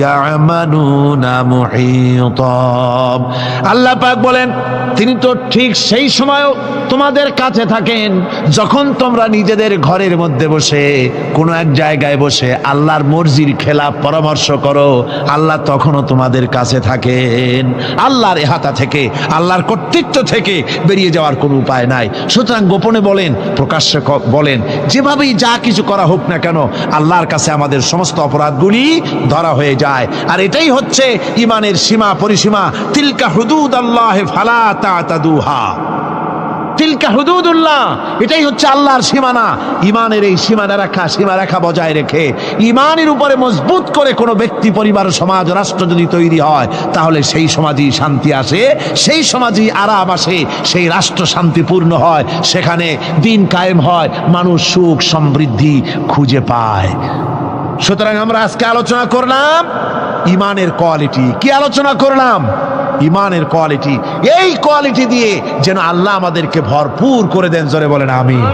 ইয়ামালুনা মুহীতা। আল্লাহ পাক বলেন, তিনি তো ঠিক সেই সময়ও তোমাদের কাছে থাকেন যখন তোমরা নিজেদের ঘরের মধ্যে বসে, কোনো এক জায়গায় বসে আল্লাহর মর্জির খেলাফ পরামর্শ করো, আল্লাহ তখনও তোমাদের কাছে থাকেন। আল্লাহর ইহাতা থেকে, আল্লাহর কর্তৃত্ব থেকে বেরিয়ে যাওয়ার কোনো উপায় নাই। সুতরাং গোপনে বলেন, প্রকাশ্যে বলেন, যেভাবেই যা কিছু করা হোক না কেন, আল্লাহর কাছে আমাদের সমস্ত অপরাধগুলি ধরা হয়ে যায়। আর এটাই হচ্ছে ইমানের সীমা পরিসীমা। তিলকা হুদুদাল্লাহ ফালা তা'তাদুহা। তিলকা হুদুদুল্লাহ, এটাই হচ্ছে আল্লাহর সীমানা। ইমানের এই সীমারেখা বজায় রেখে, ইমানের উপরে মজবুত করে কোনো ব্যক্তি, পরিবার, সমাজ, রাষ্ট্র যদি তৈরি হয়, তাহলে সেই সমাজই শান্তি আসে, সেই সমাজই আরাম আসে, সেই রাষ্ট্র শান্তিপূর্ণ হয়, সেখানে দিন কায়েম হয়, মানুষ সুখ সমৃদ্ধি খুঁজে পায়। সুতরাং আমরা আজকে আলোচনা করলাম ইমানের কোয়ালিটি। কি আলোচনা করলাম? ইমানের কোয়ালিটি। এই কোয়ালিটি দিয়ে যেন আল্লাহ আমাদেরকে ভরপুর করে দেন। জোরে বলেন আমিন।